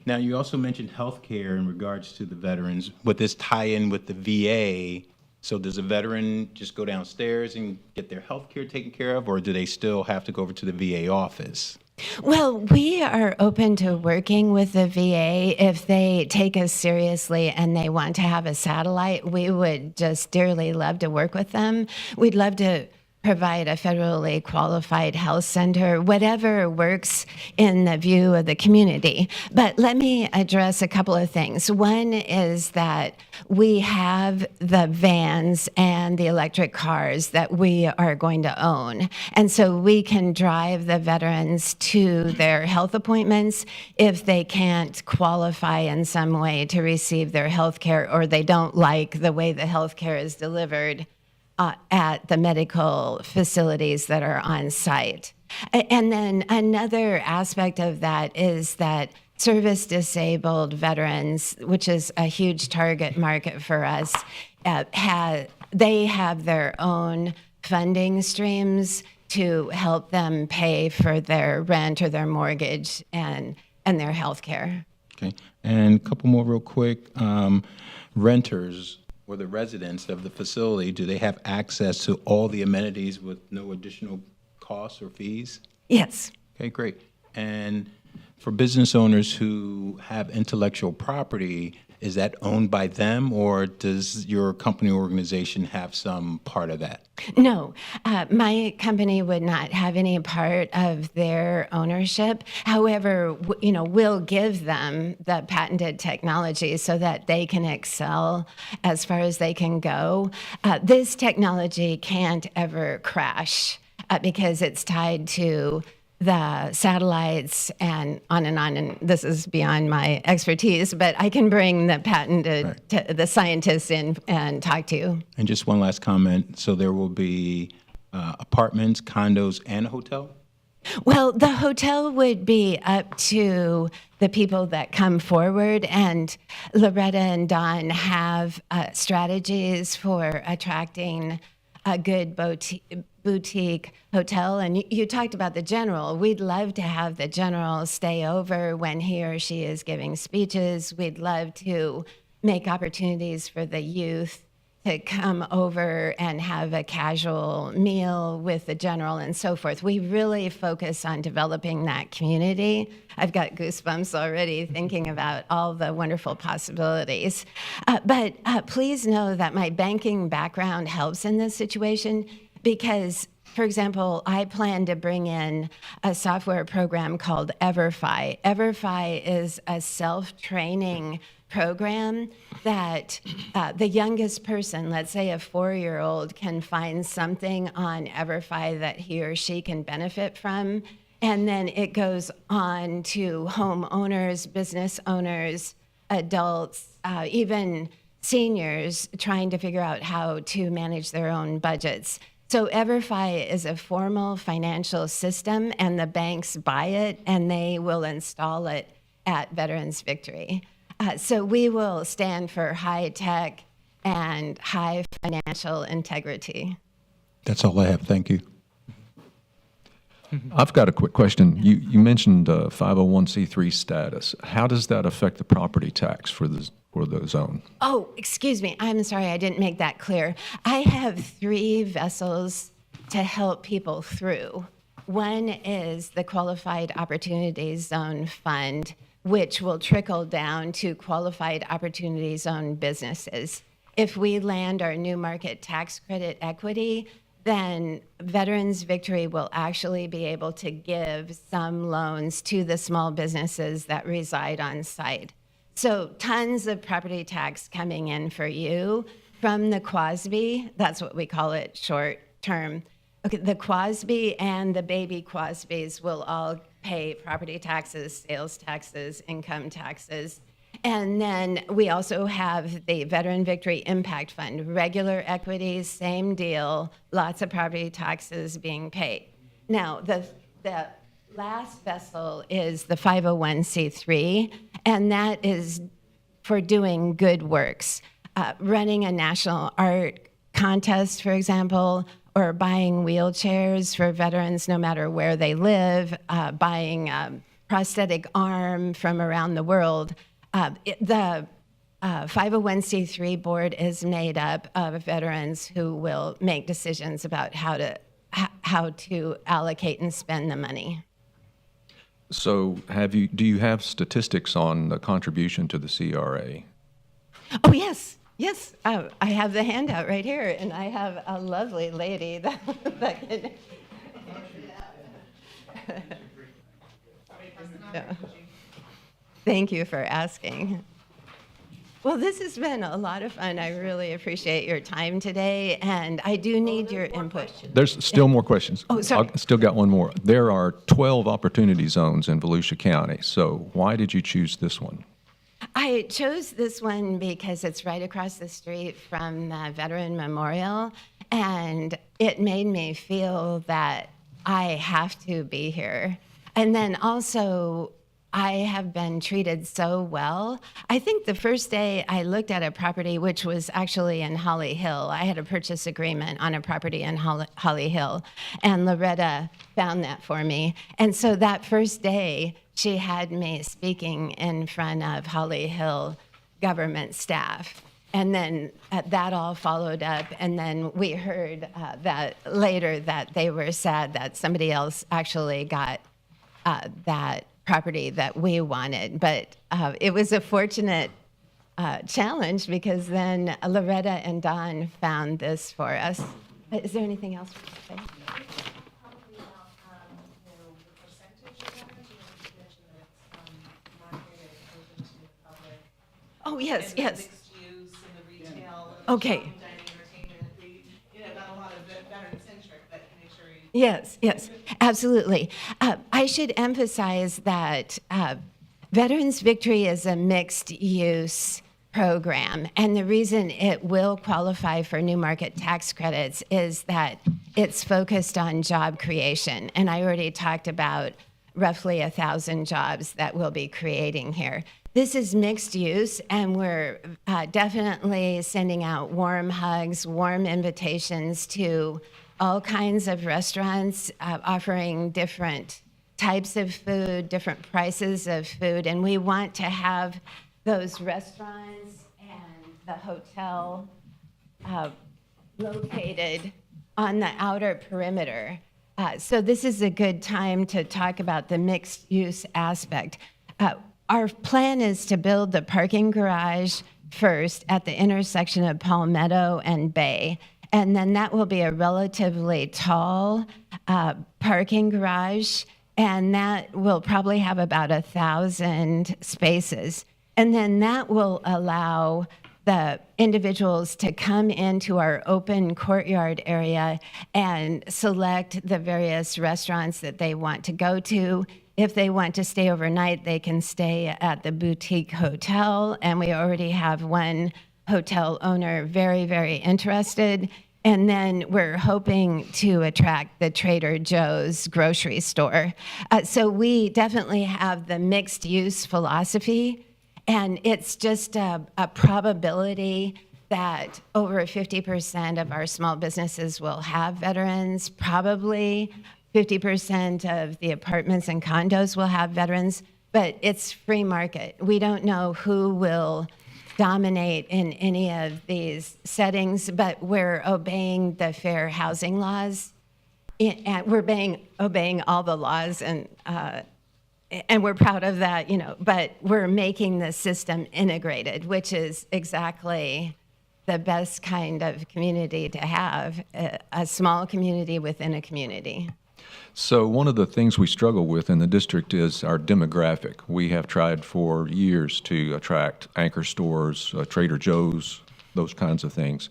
B: Now, you also mentioned healthcare in regards to the veterans. Would this tie in with the VA? So does a veteran just go downstairs and get their healthcare taken care of, or do they still have to go over to the VA office?
H: Well, we are open to working with the VA. If they take us seriously and they want to have a satellite, we would just dearly love to work with them. We'd love to provide a federally qualified health center, whatever works in the view of the community. But let me address a couple of things. One is that we have the vans and the electric cars that we are going to own. And so we can drive the veterans to their health appointments if they can't qualify in some way to receive their health care, or they don't like the way the health care is delivered at the medical facilities that are on site. And then another aspect of that is that service disabled veterans, which is a huge target market for us, they have their own funding streams to help them pay for their rent or their mortgage and their health care.
B: Okay, and a couple more real quick. Renters or the residents of the facility, do they have access to all the amenities with no additional costs or fees?
H: Yes.
B: Okay, great. And for business owners who have intellectual property, is that owned by them, or does your company or organization have some part of that?
H: No, my company would not have any part of their ownership. However, we'll give them the patented technology so that they can excel as far as they can go. This technology can't ever crash because it's tied to the satellites and on, and this is beyond my expertise, but I can bring the patented, the scientists in and talk to you.
B: And just one last comment. So there will be apartments, condos, and a hotel?
H: Well, the hotel would be up to the people that come forward, and Loretta and Don have strategies for attracting a good boutique hotel. And you talked about the general. We'd love to have the general stay over when he or she is giving speeches. We'd love to make opportunities for the youth to come over and have a casual meal with the general and so forth. We really focus on developing that community. I've got goosebumps already thinking about all the wonderful possibilities. But please know that my banking background helps in this situation because, for example, I plan to bring in a software program called EverFi. EverFi is a self-training program that the youngest person, let's say a 4-year-old, can find something on EverFi that he or she can benefit from. And then it goes on to homeowners, business owners, adults, even seniors trying to figure out how to manage their own budgets. So EverFi is a formal financial system, and the banks buy it, and they will install it at Veterans Victory. So we will stand for high tech and high financial integrity.
B: That's all I have. Thank you.
L: I've got a quick question. You mentioned 501c3 status. How does that affect the property tax for the zone?
H: Oh, excuse me. I'm sorry, I didn't make that clear. I have 3 vessels to help people through. One is the Qualified Opportunity Zone Fund, which will trickle down to qualified opportunity zone businesses. If we land our new market tax credit equity, then Veterans Victory will actually be able to give some loans to the small businesses that reside on site. So tons of property tax coming in for you from the QASB. That's what we call it short term. Okay, the QASB and the baby QASBs will all pay property taxes, sales taxes, income taxes. And then we also have the Veteran Victory Impact Fund, regular equities, same deal, lots of property taxes being paid. Now, the last vessel is the 501c3, and that is for doing good works, running a national art contest, for example, or buying wheelchairs for veterans no matter where they live, buying a prosthetic arm from around the world. The 501c3 board is made up of veterans who will make decisions about how to allocate and spend the money.
L: So do you have statistics on the contribution to the CRA?
H: Oh, yes. Yes, I have the handout right here, and I have a lovely lady that can. Yeah. Thank you for asking. Well, this has been a lot of fun. I really appreciate your time today, and I do need your input.
L: There's still more questions.
H: Oh, sorry.
L: I've still got one more. There are 12 opportunity zones in Volusia County, so why did you choose this one?
H: I chose this one because it's right across the street from the Veteran Memorial, and it made me feel that I have to be here. And then also, I have been treated so well. I think the first day I looked at a property, which was actually in Holly Hill, I had a purchase agreement on a property in Holly Hill, and Loretta found that for me. And so that first day, she had me speaking in front of Holly Hill government staff. And then that all followed up. And then we heard that later that they were sad that somebody else actually got that property that we wanted. But it was a fortunate challenge because then Loretta and Don found this for us. Is there anything else we can say? Oh, yes, yes.
M: Mixed use and the retail.
H: Okay.
M: Dining, entertainment, not a lot of veteran-centric, but make sure you.
H: Yes, yes, absolutely. I should emphasize that Veterans Victory is a mixed-use program, and the reason it will qualify for new market tax credits is that it's focused on job creation, and I already talked about roughly 1,000 jobs that we'll be creating here. This is mixed use, and we're definitely sending out warm hugs, warm invitations to all kinds of restaurants offering different types of food, different prices of food, and we want to have those restaurants and the hotel located on the outer perimeter. So this is a good time to talk about the mixed use aspect. Our plan is to build the parking garage first at the intersection of Palmetto and Bay. And then that will be a relatively tall parking garage. And that will probably have about 1,000 spaces. And then that will allow the individuals to come into our open courtyard area and select the various restaurants that they want to go to. If they want to stay overnight, they can stay at the boutique hotel, and we already have one hotel owner very, very interested. And then we're hoping to attract the Trader Joe's grocery store. So we definitely have the mixed use philosophy, and it's just a probability that over 50% of our small businesses will have veterans, probably 50% of the apartments and condos will have veterans, but it's free market. We don't know who will dominate in any of these settings, but we're obeying the fair housing laws. And we're obeying all the laws, and we're proud of that, but we're making the system integrated, which is exactly the best kind of community to have, a small community within a community.
L: So one of the things we struggle with in the district is our demographic. We have tried for years to attract anchor stores, Trader Joe's, those kinds of things.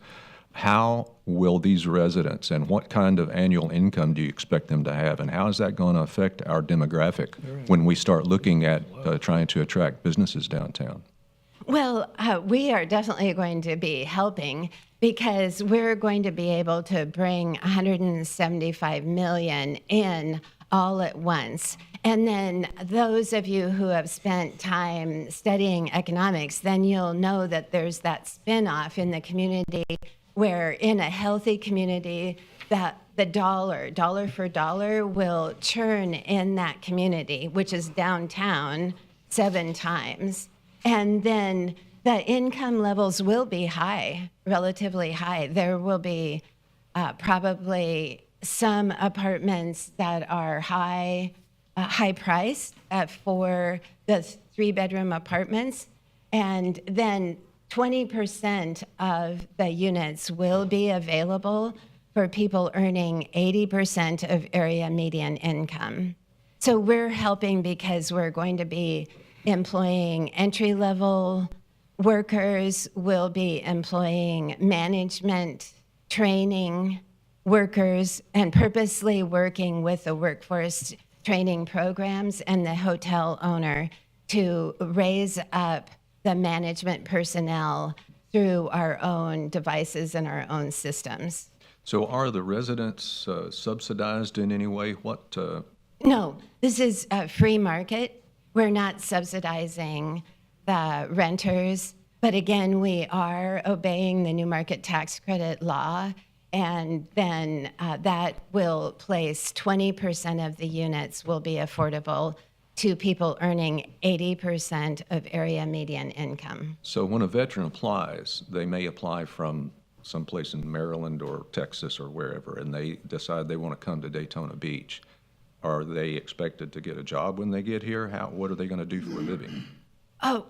L: How will these residents and what kind of annual income do you expect them to have? And how is that going to affect our demographic when we start looking at trying to attract businesses downtown?
H: Well, we are definitely going to be helping because we're going to be able to bring 175 million in all at once. And then those of you who have spent time studying economics, then you'll know that there's that spin-off in the community where in a healthy community that the dollar for dollar will churn in that community, which is downtown 7 times. And then the income levels will be high, relatively high. There will be probably some apartments that are high priced for the 3-bedroom apartments. And then 20% of the units will be available for people earning 80% of area median income. So we're helping because we're going to be employing entry-level workers, will be employing management, training workers, and purposely working with the workforce training programs and the hotel owner to raise up the management personnel through our own devices and our own systems.
L: So are the residents subsidized in any way?
H: No, this is a free market. We're not subsidizing the renters, but again, we are obeying the new market tax credit law, and then that will place 20% of the units will be affordable to people earning 80% of area median income.
L: So when a veteran applies, they may apply from someplace in Maryland or Texas or wherever, and they decide they want to come to Daytona Beach. Are they expected to get a job when they get here? What are they going to do for a living?
H: Oh,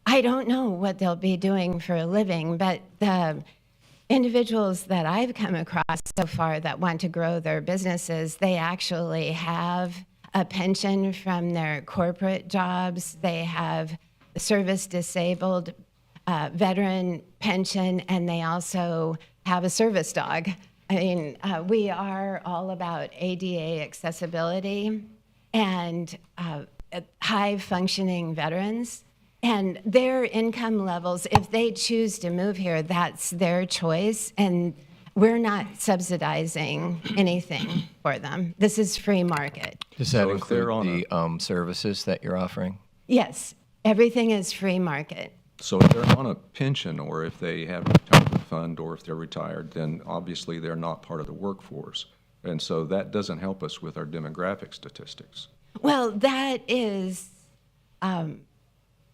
H: I don't know what they'll be doing for a living, but the individuals that I've come across so far that want to grow their businesses, they actually have a pension from their corporate jobs. They have service disabled veteran pension, and they also have a service dog. I mean, we are all about ADA accessibility and high-functioning veterans. And their income levels, if they choose to move here, that's their choice. And we're not subsidizing anything for them. This is free market.
E: Does that
L: So if they're
E: include
L: on
E: the services that you're offering?
H: Yes, everything is free market.
L: So if they're on a pension, or if they have a retirement fund, or if they're retired, then obviously they're not part of the workforce. And so that doesn't help us with our demographic statistics.
H: Well, that is,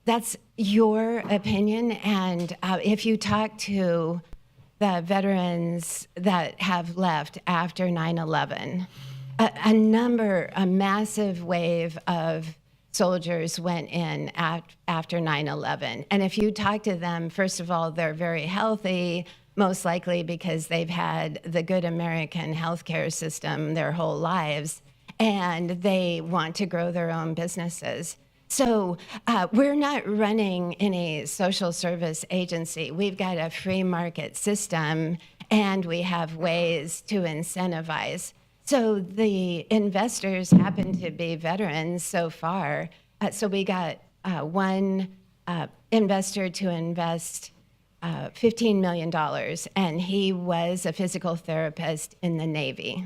H: that's your opinion. And if you talk to the veterans that have left after 9/11, a massive wave of soldiers went in after 9/11. And if you talk to them, first of all, they're very healthy, most likely because they've had the good American healthcare system their whole lives, and they want to grow their own businesses. So we're not running any social service agency. We've got a free market system, and we have ways to incentivize. So the investors happen to be veterans so far. So we got one investor to invest $15 million, and he was a physical therapist in the Navy.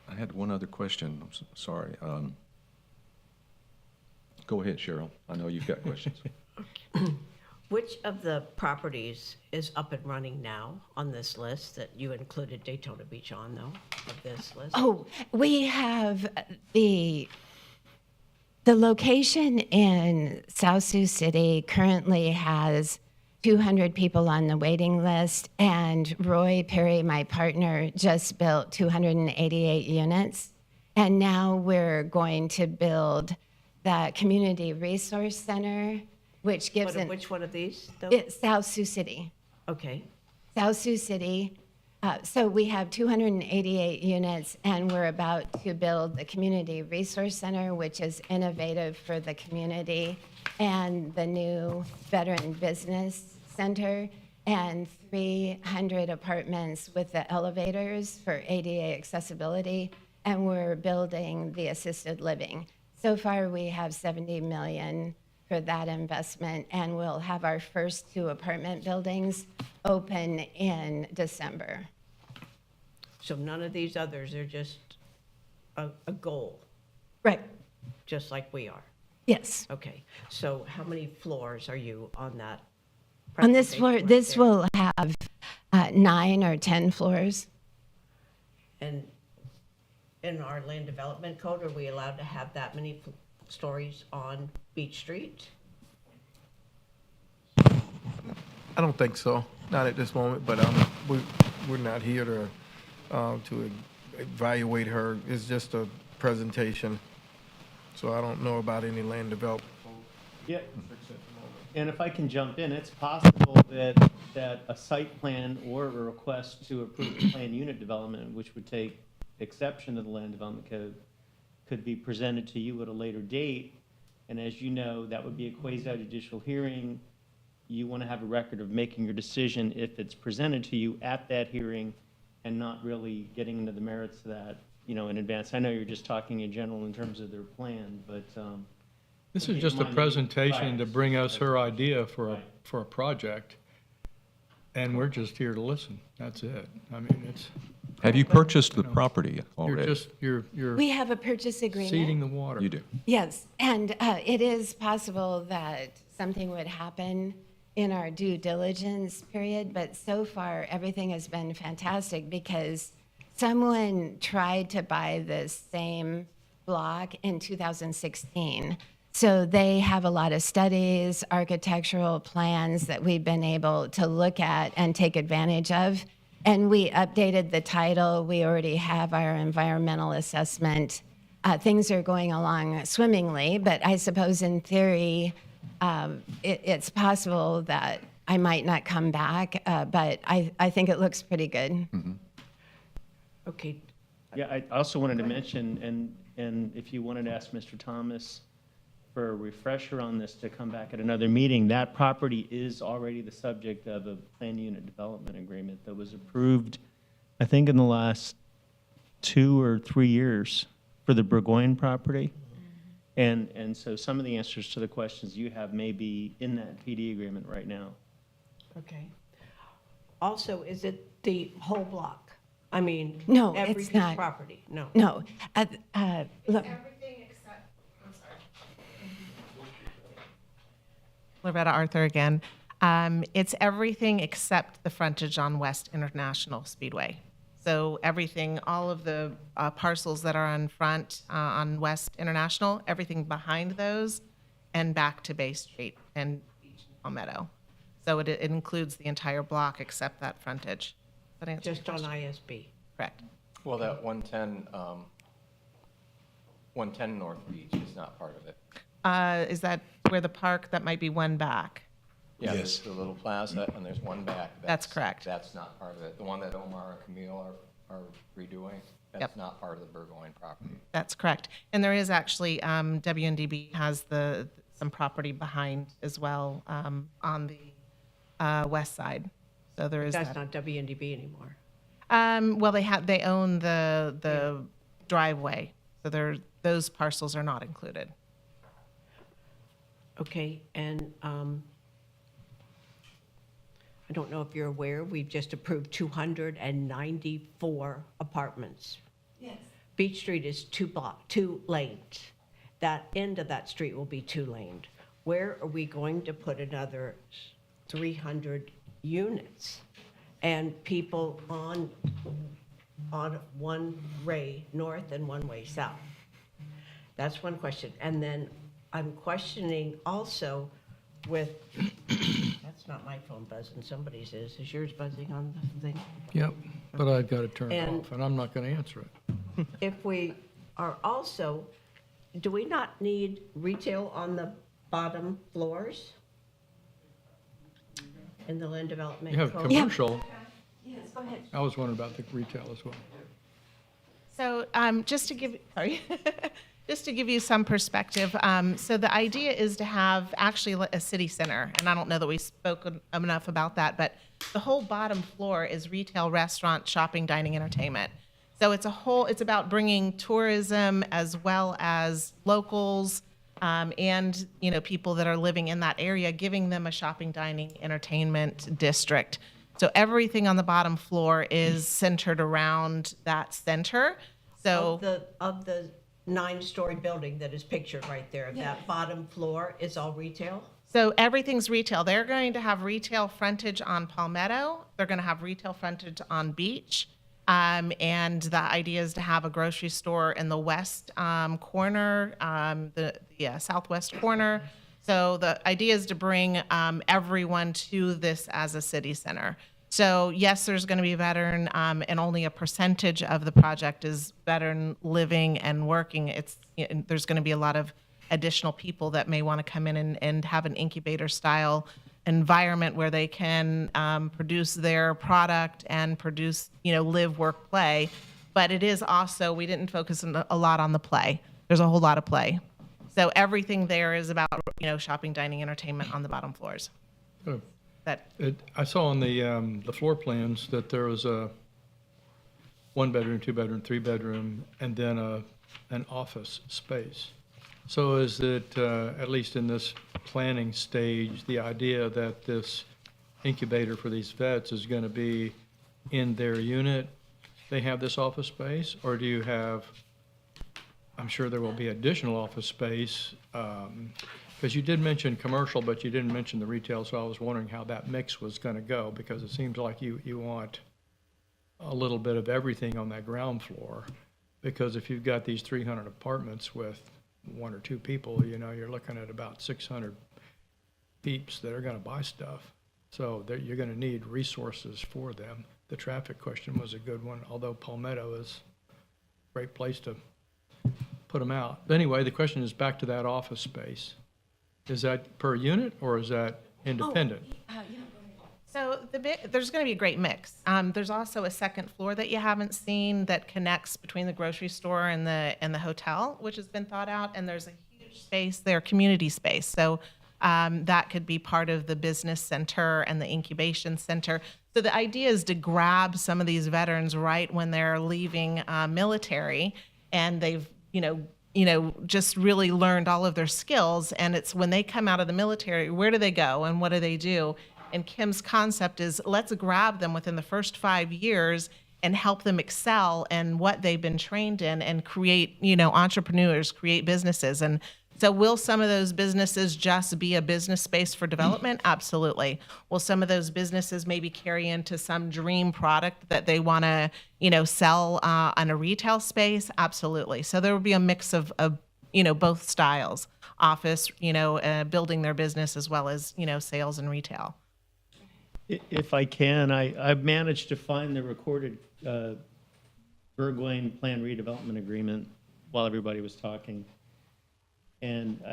L: I had one other question. I'm sorry. Go ahead, Cheryl. I know you've got questions.
D: Which of the properties is up and running now on this list that you included Daytona Beach on, though, of this list?
H: Oh, we have the location in South Sioux City currently has 200 people on the waiting list, and Roy Perry, my partner, just built 288 units. And now we're going to build the Community Resource Center, which gives
D: Which one of these, though?
H: It's South Sioux City.
D: Okay.
H: South Sioux City. So we have 288 units, and we're about to build the Community Resource Center, which is innovative for the community, and the new Veteran Business Center, and 300 apartments with the elevators for ADA accessibility, and we're building the assisted living. So far, we have $70 million for that investment, and we'll have our first 2 apartment buildings open in December.
D: So none of these others are just a goal,
H: Right,
D: just like we are?
H: yes.
D: Okay. So how many floors are you on that?
H: On this floor,
D: presentation
H: this
D: right
H: will have 9 or 10 floors.
D: there? And in our land development code, are we allowed to have that many stories on Beach Street?
G: I don't think so, not at this moment, but we're not here to evaluate her. It's just a presentation, so I don't know about any land development.
J: Yeah. And if I can jump in, it's possible that a site plan or a request to approve a planned unit development, which would take exception to the land development code, could be presented to you at a later date. And as you know, that would be a quasi-judicial hearing. You want to have a record of making your decision if it's presented to you at that hearing, and not really getting into the merits of that, in advance. I know you're just talking in general in terms of their plan, but
A: This is just a presentation to bring us her idea for a project, and we're just here to listen. That's it. I mean, it's,
L: Have you purchased the property already?
A: you're
H: We have a purchase agreement.
A: seeding the water.
L: You do.
H: Yes, and it is possible that something would happen in our due diligence period, but so far, everything has been fantastic because someone tried to buy this same block in 2016. So they have a lot of studies, architectural plans that we've been able to look at and take advantage of. And we updated the title. We already have our environmental assessment. Things are going along swimmingly, but I suppose in theory, it's possible that I might not come back, but I think it looks pretty good.
D: Okay,
J: Yeah, I also wanted to mention, and if you wanted to ask Mr. Thomas for a refresher on this to come back at another meeting, that property is already the subject of a plan unit development agreement that was approved, I think, in the last 2 or 3 years for the Burgoyne property. And so some of the answers to the questions you have may be in that PD agreement right now.
D: okay. Also, is it the whole block? I mean,
H: No,
D: every
H: it's
D: piece
H: not.
D: of property? No.
H: No, look,
M: Everything except, I'm sorry.
K: Loretta Arthur again. It's everything except the frontage on West International Speedway. So everything, all of the parcels that are on front on West International, everything behind those, and back to Bay Street and Beach and Palmetto. So it includes the entire block except that frontage. That answer your
D: Just on
K: question?
D: ISB?
K: Correct.
E: Well, that 110 North Beach is not part of it.
K: Is that where the park, that might be one back?
E: Yeah,
B: Yes.
E: there's the little plaza, and there's one back.
K: That's correct.
E: That's not part of it. The one that Omar and Camille are redoing, that's
K: Yep.
E: not part of the Burgoyne property.
K: That's correct. And there is actually, WNDB has some property behind as well on the west side. So there is
D: That's
K: that.
D: not WNDB anymore.
K: Well, they own the driveway, so those parcels are not included.
D: Okay, and I don't know if you're aware, we've just approved 294 apartments.
H: yes.
D: Beach Street is 2 lanes. That end of that street will be 2-laned. Where are we going to put another 300 units? And people on one way north and one way south? That's one question. And then I'm questioning also with, that's not my phone buzzing, somebody's is. Is yours buzzing on the thing?
A: Yep, but I've got to turn it
D: And-
A: off, and I'm not going to answer it.
D: If we are also, do we not need retail on the bottom floors in the land development
A: You have
D: code?
A: commercial.
H: Yes, go ahead.
A: I was wondering about the retail as well.
K: So just to give, sorry, just to give you some perspective, so the idea is to have actually a city center, and I don't know that we spoke enough about that, but the whole bottom floor is retail, restaurant, shopping, dining, entertainment. So it's about bringing tourism as well as locals and people that are living in that area, giving them a shopping, dining, entertainment district. So everything on the bottom floor is centered around that center. So
D: Of the 9-story building that is pictured right there, that bottom floor is all retail?
K: So everything's retail. They're going to have retail frontage on Palmetto. They're going to have retail frontage on Beach. And the idea is to have a grocery store in the west corner, the southwest corner. So the idea is to bring everyone to this as a city center. So yes, there's going to be veteran, and only a percentage of the project is veteran living and working. There's going to be a lot of additional people that may want to come in and have an incubator style environment where they can produce their product and produce, live, work, play. But it is also, we didn't focus a lot on the play. There's a whole lot of play. So everything there is about, shopping, dining, entertainment on the bottom floors.
A: Good.
K: That
A: I saw on the floor plans that there was a 1-bedroom, 2-bedroom, 3-bedroom, and then an office space. So is it, at least in this planning stage, the idea that this incubator for these vets is going to be in their unit? They have this office space, or do you have, I'm sure there will be additional office space, because you did mention commercial, but you didn't mention the retail, so I was wondering how that mix was going to go, because it seems like you want a little bit of everything on that ground floor. Because if you've got these 300 apartments with 1 or 2 people, you know, you're looking at about 600 peeps that are going to buy stuff. So you're going to need resources for them. The traffic question was a good one, although Palmetto is a great place to put them out. But anyway, the question is back to that office space. Is that per unit or is that independent?
K: So there's going to be a great mix. There's also a second floor that you haven't seen that connects between the grocery store and the hotel, which has been thought out. And there's a huge space there, community space. So that could be part of the business center and the incubation center. So the idea is to grab some of these veterans right when they're leaving military, and they've just really learned all of their skills. And it's when they come out of the military, where do they go and what do they do? And Kim's concept is let's grab them within the first 5 years and help them excel in what they've been trained in and create, entrepreneurs, create businesses. And so will some of those businesses just be a business space for development? Absolutely. Will some of those businesses maybe carry into some dream product that they want to, sell on a retail space? Absolutely. So there will be a mix of both styles, office, building their business as well as, sales and retail.
J: If I can, I've managed to find the recorded Burgoyne Plan Redevelopment Agreement while everybody was talking. And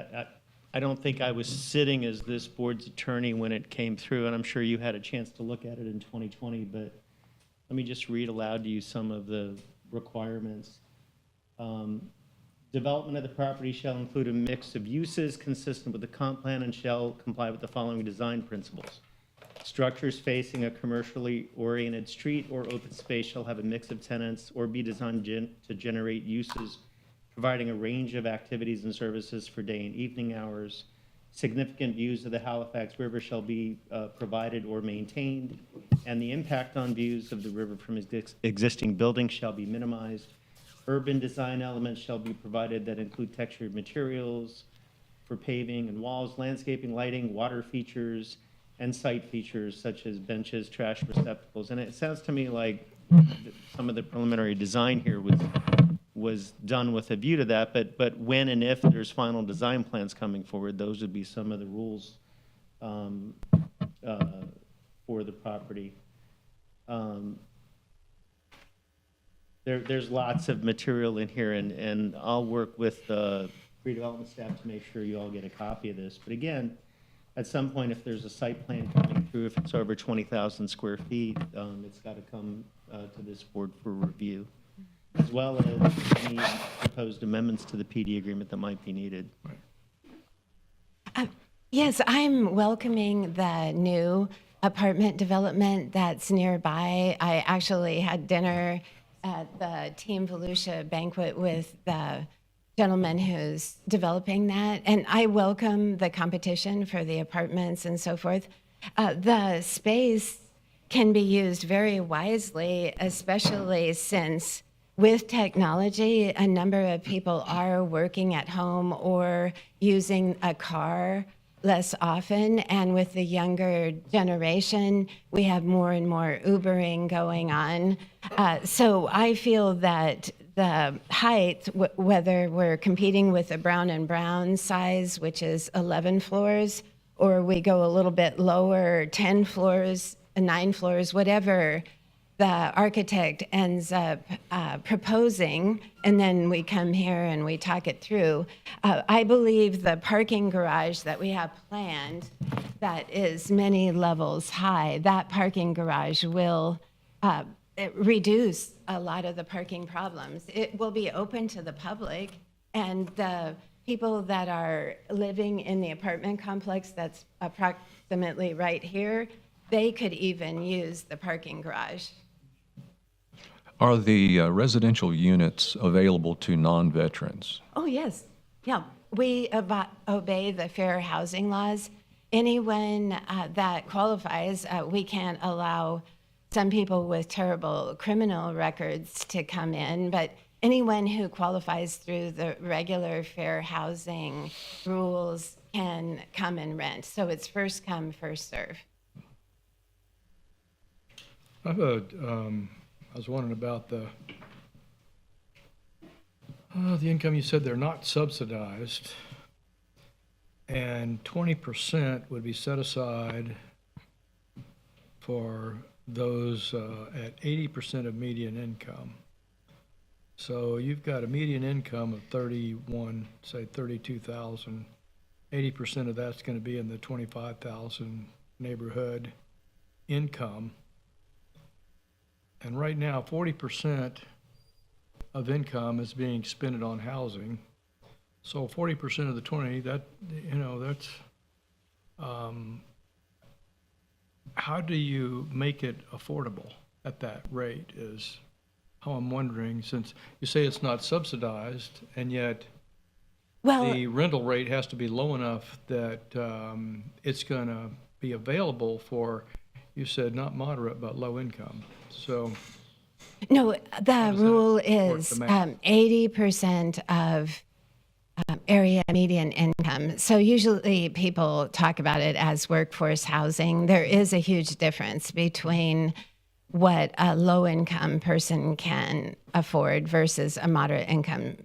J: I don't think I was sitting as this board's attorney when it came through, and I'm sure you had a chance to look at it in 2020, but let me just read aloud to you some of the requirements. Development of the property shall include a mix of uses consistent with the comp plan and shall comply with the following design principles. Structures facing a commercially oriented street or open space shall have a mix of tenants or be designed to generate uses, providing a range of activities and services for day and evening hours. Significant views of the Halifax River shall be provided or maintained, and the impact on views of the river from existing buildings shall be minimized. Urban design elements shall be provided that include textured materials for paving and walls, landscaping, lighting, water features, and site features such as benches, trash receptacles. And it sounds to me like some of the preliminary design here was done with a view to that, but when and if there's final design plans coming forward, those would be some of the rules for the property. There's lots of material in here, and I'll work with the redevelopment staff to make sure you all get a copy of this. But again, at some point, if there's a site plan coming through, if it's over 20,000 square feet, it's got to come to this board for review, as well as any proposed amendments to the PD agreement that might be needed.
H: Yes, I'm welcoming the new apartment development that's nearby. I actually had dinner at the Team Volusia banquet with the gentleman who's developing that, and I welcome the competition for the apartments and so forth. The space can be used very wisely, especially since with technology, a number of people are working at home or using a car less often, and with the younger generation, we have more and more Ubering going on. So I feel that the height, whether we're competing with the Brown and Brown size, which is 11 floors, or we go a little bit lower, 10 floors, 9 floors, whatever the architect ends up proposing, and then we come here and we talk it through. I believe the parking garage that we have planned, that is many levels high, that parking garage will reduce a lot of the parking problems. It will be open to the public, and the people that are living in the apartment complex that's approximately right here, they could even use the parking garage.
L: Are the residential units available to non-veterans?
H: Oh, yes. Yeah, we obey the fair housing laws. Anyone that qualifies, we can't allow some people with terrible criminal records to come in, but anyone who qualifies through the regular fair housing rules can come and rent. So it's first come, first serve.
A: I have I was wondering about the income. You said they're not subsidized, and 20% would be set aside for those at 80% of median income. So you've got a median income of 31, say 32,000. 80% of that's going to be in the 25,000 neighborhood income. And right now, 40% of income is being spent on housing. So 40% of the 20, that, you know, that's, how do you make it affordable at that rate is how I'm wondering, since you say it's not subsidized, and yet
H: Well,
A: the rental rate has to be low enough that it's going to be available for, you said not moderate, but low income. So
H: no, the rule
A: work,
H: is
A: the math?
H: 80% of area median income. So usually people talk about it as workforce housing. There is a huge difference between what a low income person can afford versus a moderate income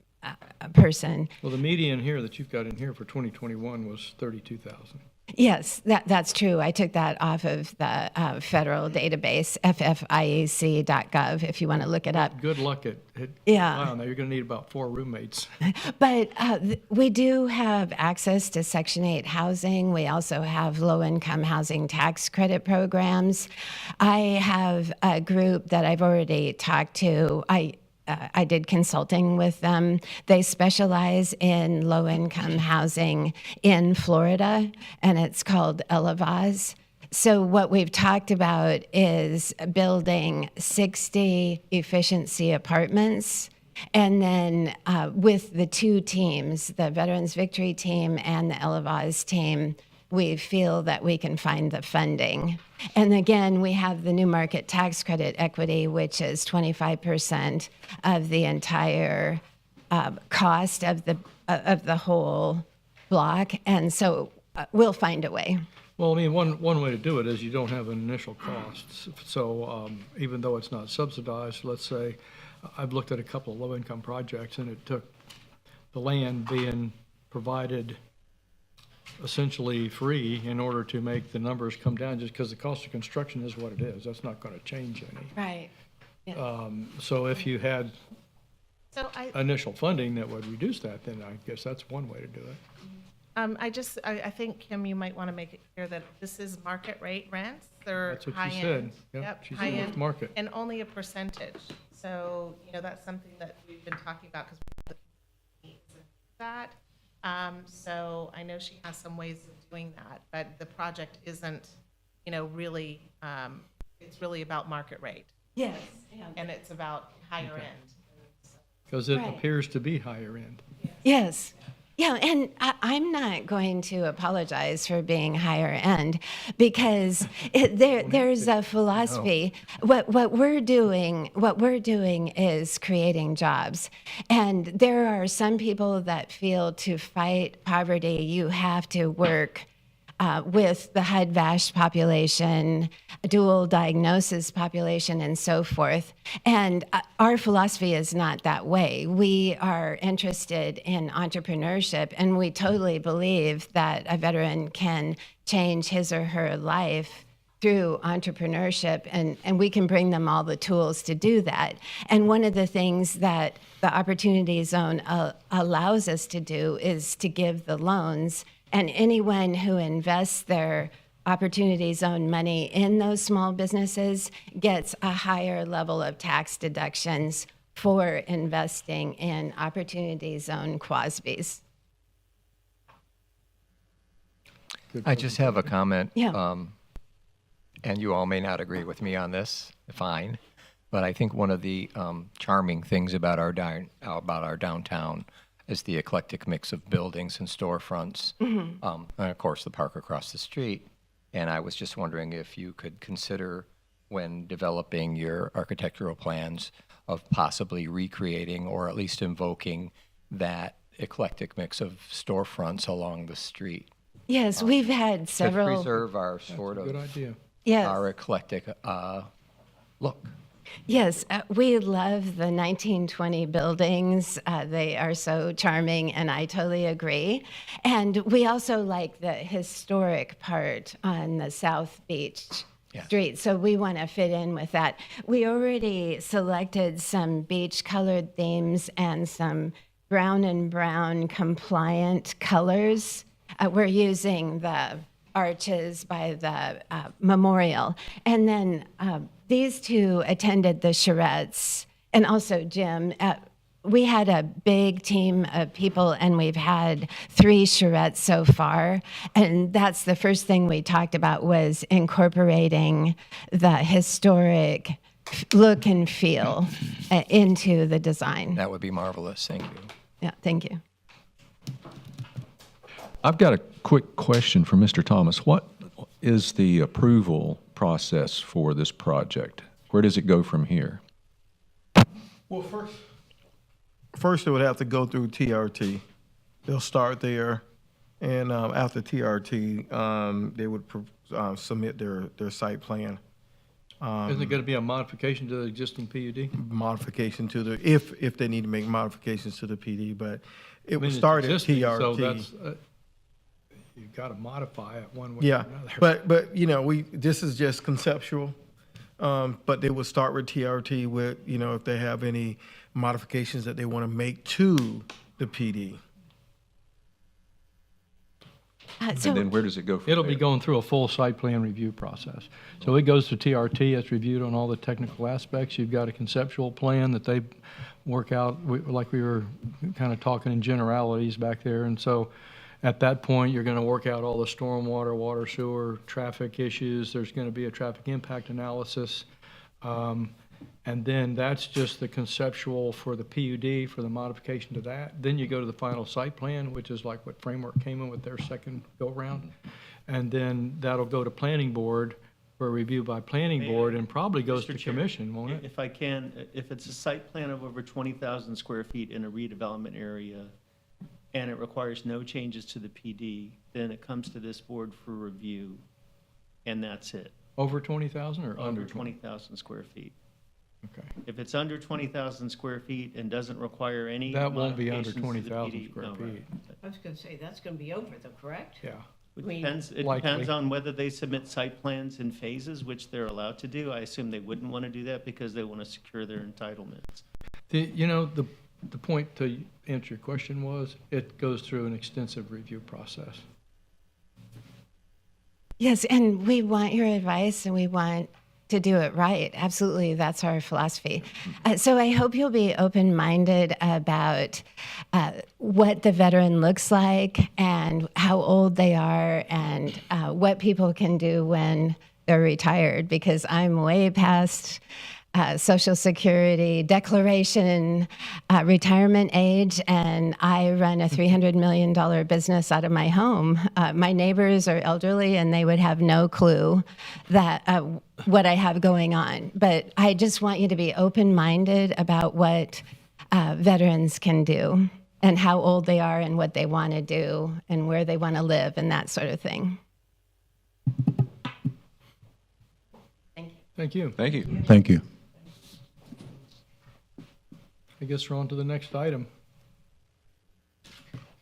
H: person.
A: Well, the median here that you've got in here for 2021 was 32,000.
H: Yes, that's true. I took that off of the federal database, ffiec.gov, if you want to look it up.
A: Good luck at
H: Yeah.
A: wow, now you're going to need about 4 roommates.
H: But we do have access to Section 8 housing. We also have low-income housing tax credit programs. I have a group that I've already talked to. I did consulting with them. They specialize in low-income housing in Florida, and it's called Elevaz. So what we've talked about is building 60 efficiency apartments, and then with the two teams, the Veterans Victory team and the Elevaz team, we feel that we can find the funding. And again, we have the new market tax credit equity, which is 25% of the entire cost of the whole block. And so we'll find a way.
A: Well, I mean, one way to do it is you don't have an initial cost. So even though it's not subsidized, let's say, I've looked at a couple of low-income projects, and it took the land being provided essentially free in order to make the numbers come down, just because the cost of construction is what it is. That's not going to change any.
H: Right.
A: So if you had
K: So
A: initial funding that would reduce that, then I guess that's one way to do it.
K: I think, Kim, you might want to make it clear that this is market rate rents. They're
A: That's what she
K: high-end.
A: said. Yep,
K: Yep,
A: she said it's
K: high-end,
A: market.
K: and only a percentage. So, you know, that's something that we've been talking about because that. So I know she has some ways of doing that, but the project isn't, you know, really, it's really about market rate,
H: Yes.
K: and it's about higher end.
A: Because it
H: Right.
A: appears to be higher end.
H: Yes. Yeah, and I'm not going to apologize for being higher end because there's a philosophy. What we're doing is creating jobs, and there are some people that feel to fight poverty you have to work with the HUD-VASH population, dual diagnosis population, and so forth. And our philosophy is not that way. We are interested in entrepreneurship, and we totally believe that a veteran can change his or her life through entrepreneurship, and we can bring them all the tools to do that. And one of the things that the Opportunity Zone allows us to do is to give the loans, and anyone who invests their Opportunity Zone money in those small businesses gets a higher level of tax deductions for investing in Opportunity Zone QASBs.
E: I just have a comment.
H: Yeah.
E: And you all may not agree with me on this, fine. But I think one of the charming things about our downtown is the eclectic mix of buildings and storefronts, and of course the park across the street. And I was just wondering if you could consider, when developing your architectural plans, of possibly recreating or at least invoking that eclectic mix of storefronts along the street.
H: Yes, we've had
E: To
H: several.
E: preserve our sort
A: Good
E: of,
A: idea.
H: Yes.
E: our eclectic look.
H: Yes, we love the 1920 buildings. They are so charming, and I totally agree. And we also like the historic part on the South Beach Street, so we want to fit in with that. We already selected some beach-colored themes and some brown and brown compliant colors. We're using the arches by the memorial. And then these two attended the charrettes, and also Jim. We had a big team of people, and we've had 3 charrettes so far. And that's the first thing we talked about, was incorporating the historic look and feel into the design.
E: That would be marvelous. Thank you.
H: Yeah, thank you.
L: I've got a quick question for Mr. Thomas. What is the approval process for this project? Where does it go from here?
G: Well, first it would have to go through TRT. They'll start there, and after TRT, they would submit their site plan.
A: Isn't it going to be a modification to the existing PUD?
G: Modification to the, if they need to make modifications to the PD, but it would
A: It's
G: start at
A: existing, so
G: TRT.
A: that's, you've got to modify it one way or
G: Yeah,
A: another.
G: but you know, this is just conceptual. But they would start with TRT with, you know, if they have any modifications that they want to make to the PD.
L: And then where does it go from
A: It'll be
L: there?
A: going through a full site plan review process. So it goes to TRT, it's reviewed on all the technical aspects. You've got a conceptual plan that they work out, like we were kind of talking in generalities back there. And so at that point, you're going to work out all the stormwater, water, sewer, traffic issues. There's going to be a traffic impact analysis. And then that's just the conceptual for the PUD, for the modification to that. Then you go to the final site plan, which is like what Framework came in with their second go-around. And then that'll go to planning board for a review by planning board, and probably goes to
J: Mr. Chair,
A: commission, won't it?
J: If I can, if it's a site plan of over 20,000 square feet in a redevelopment area, and it requires no changes to the PD, then it comes to this board for review, and that's it.
A: Over 20,000 or under
J: Over
A: 20?
J: 20,000 square feet.
A: Okay.
J: If it's under 20,000 square feet and doesn't require any
A: That won't be under
J: modifications to the
A: 20,000
J: PD
A: square
J: no, right.
A: feet.
D: I was going to say, that's going to be over though, correct?
A: Yeah.
J: It
D: We-
J: depends, it
A: Likely.
J: depends on whether they submit site plans in phases, which they're allowed to do. I assume they wouldn't want to do that because they want to secure their entitlements.
A: The point to answer your question was, it goes through an extensive review process.
H: Yes, and we want your advice, and we want to do it right. Absolutely, that's our philosophy. So I hope you'll be open-minded about what the veteran looks like and how old they are, and what people can do when they're retired, because I'm way past Social Security declaration, retirement age, and I run a $300 million business out of my home. My neighbors are elderly, and they would have no clue that what I have going on. But I just want you to be open-minded about what veterans can do, and how old they are, and what they want to do, and where they want to live, and that sort of thing.
A: Thank you.
L: Thank you.
B: Thank you.
A: I guess we're on to the next item.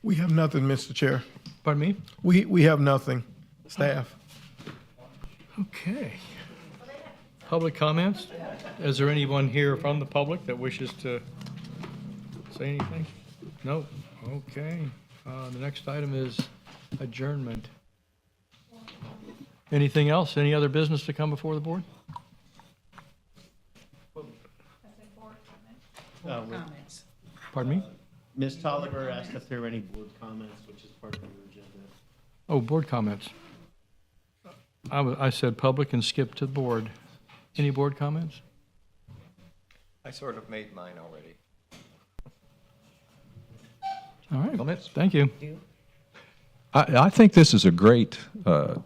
G: We have nothing, Mr. Chair.
A: Pardon me?
G: We have nothing, staff.
A: Okay. Public comments? Is there anyone here from the public that wishes to say anything? No? Okay. The next item is adjournment. Anything else? Any other business to come before the board?
C: Comments.
A: Pardon me?
J: Ms. Tolliver asked if there were any board comments, which is part of your agenda.
A: Oh, board comments. I said public and skipped to the board. Any board comments?
E: I sort of made mine already.
A: All right.
L: Comments?
A: Thank you.
L: I think this is a great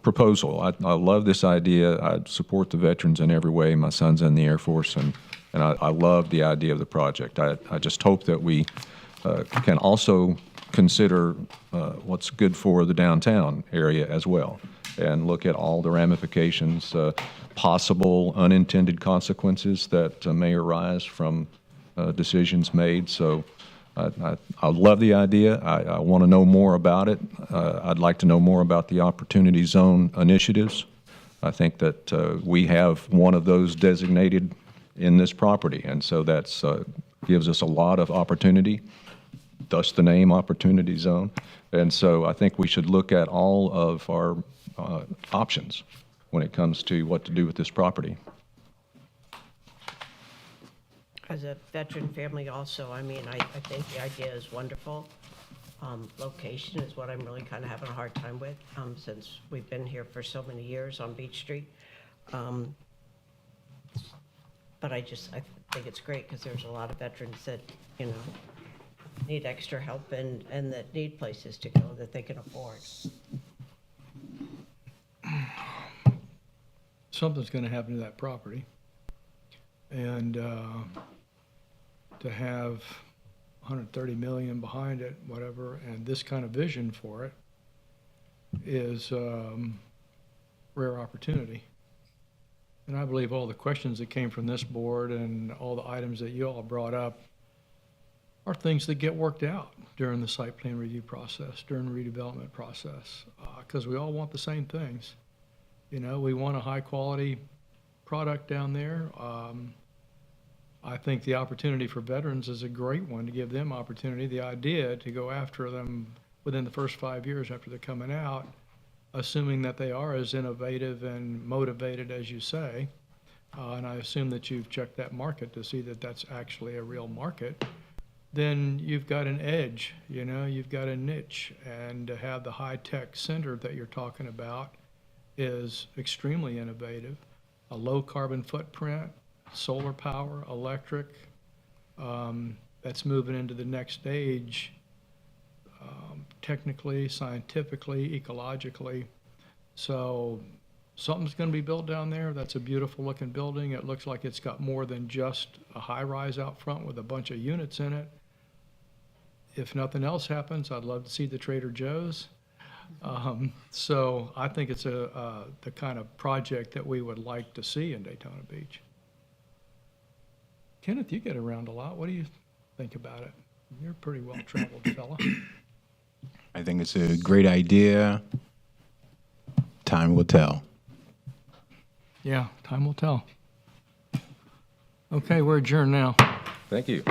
L: proposal. I love this idea. I support the veterans in every way. My son's in the Air Force, and I love the idea of the project. I just hope that we can also consider what's good for the downtown area as well, and look at all the ramifications, possible unintended consequences that may arise from decisions made. So I love the idea. I want to know more about it. I'd like to know more about the Opportunity Zone initiatives. I think that we have one of those designated in this property, and so that's gives us a lot of opportunity, thus the name Opportunity Zone. And so I think we should look at all of our options when it comes to what to do with this property.
D: As a veteran family also, I mean, I think the idea is wonderful. Location is what I'm really kind of having a hard time with, since we've been here for so many years on Beach Street. But I think it's great because there's a lot of veterans that, you know, need extra help and that need places to go that they can afford.
A: Something's going to happen to that property. And to have 130 million behind it, whatever, and this kind of vision for it is rare opportunity. And I believe all the questions that came from this board and all the items that you all brought up are things that get worked out during the site plan review process, during the redevelopment process, because we all want the same things. You know, we want a high-quality product down there. I think the opportunity for veterans is a great one, to give them opportunity. The idea to go after them within the first 5 years after they're coming out, assuming that they are as innovative and motivated as you say. And I assume that you've checked that market to see that that's actually a real market. Then you've got an edge, you know, you've got a niche. And to have the high-tech center that you're talking about is extremely innovative. A low carbon footprint, solar power, electric, that's moving into the next stage, technically, scientifically, ecologically. So something's going to be built down there. That's a beautiful looking building. It looks like it's got more than just a high rise out front with a bunch of units in it. If nothing else happens, I'd love to see the Trader Joe's. So I think it's the kind of project that we would like to see in Daytona Beach. Kenneth, you get around a lot. What do you think about it? You're a pretty well-traveled fella.
B: I think it's a great idea. Time will tell.
A: Yeah, time will tell. Okay, we're adjourned now.
L: Thank you.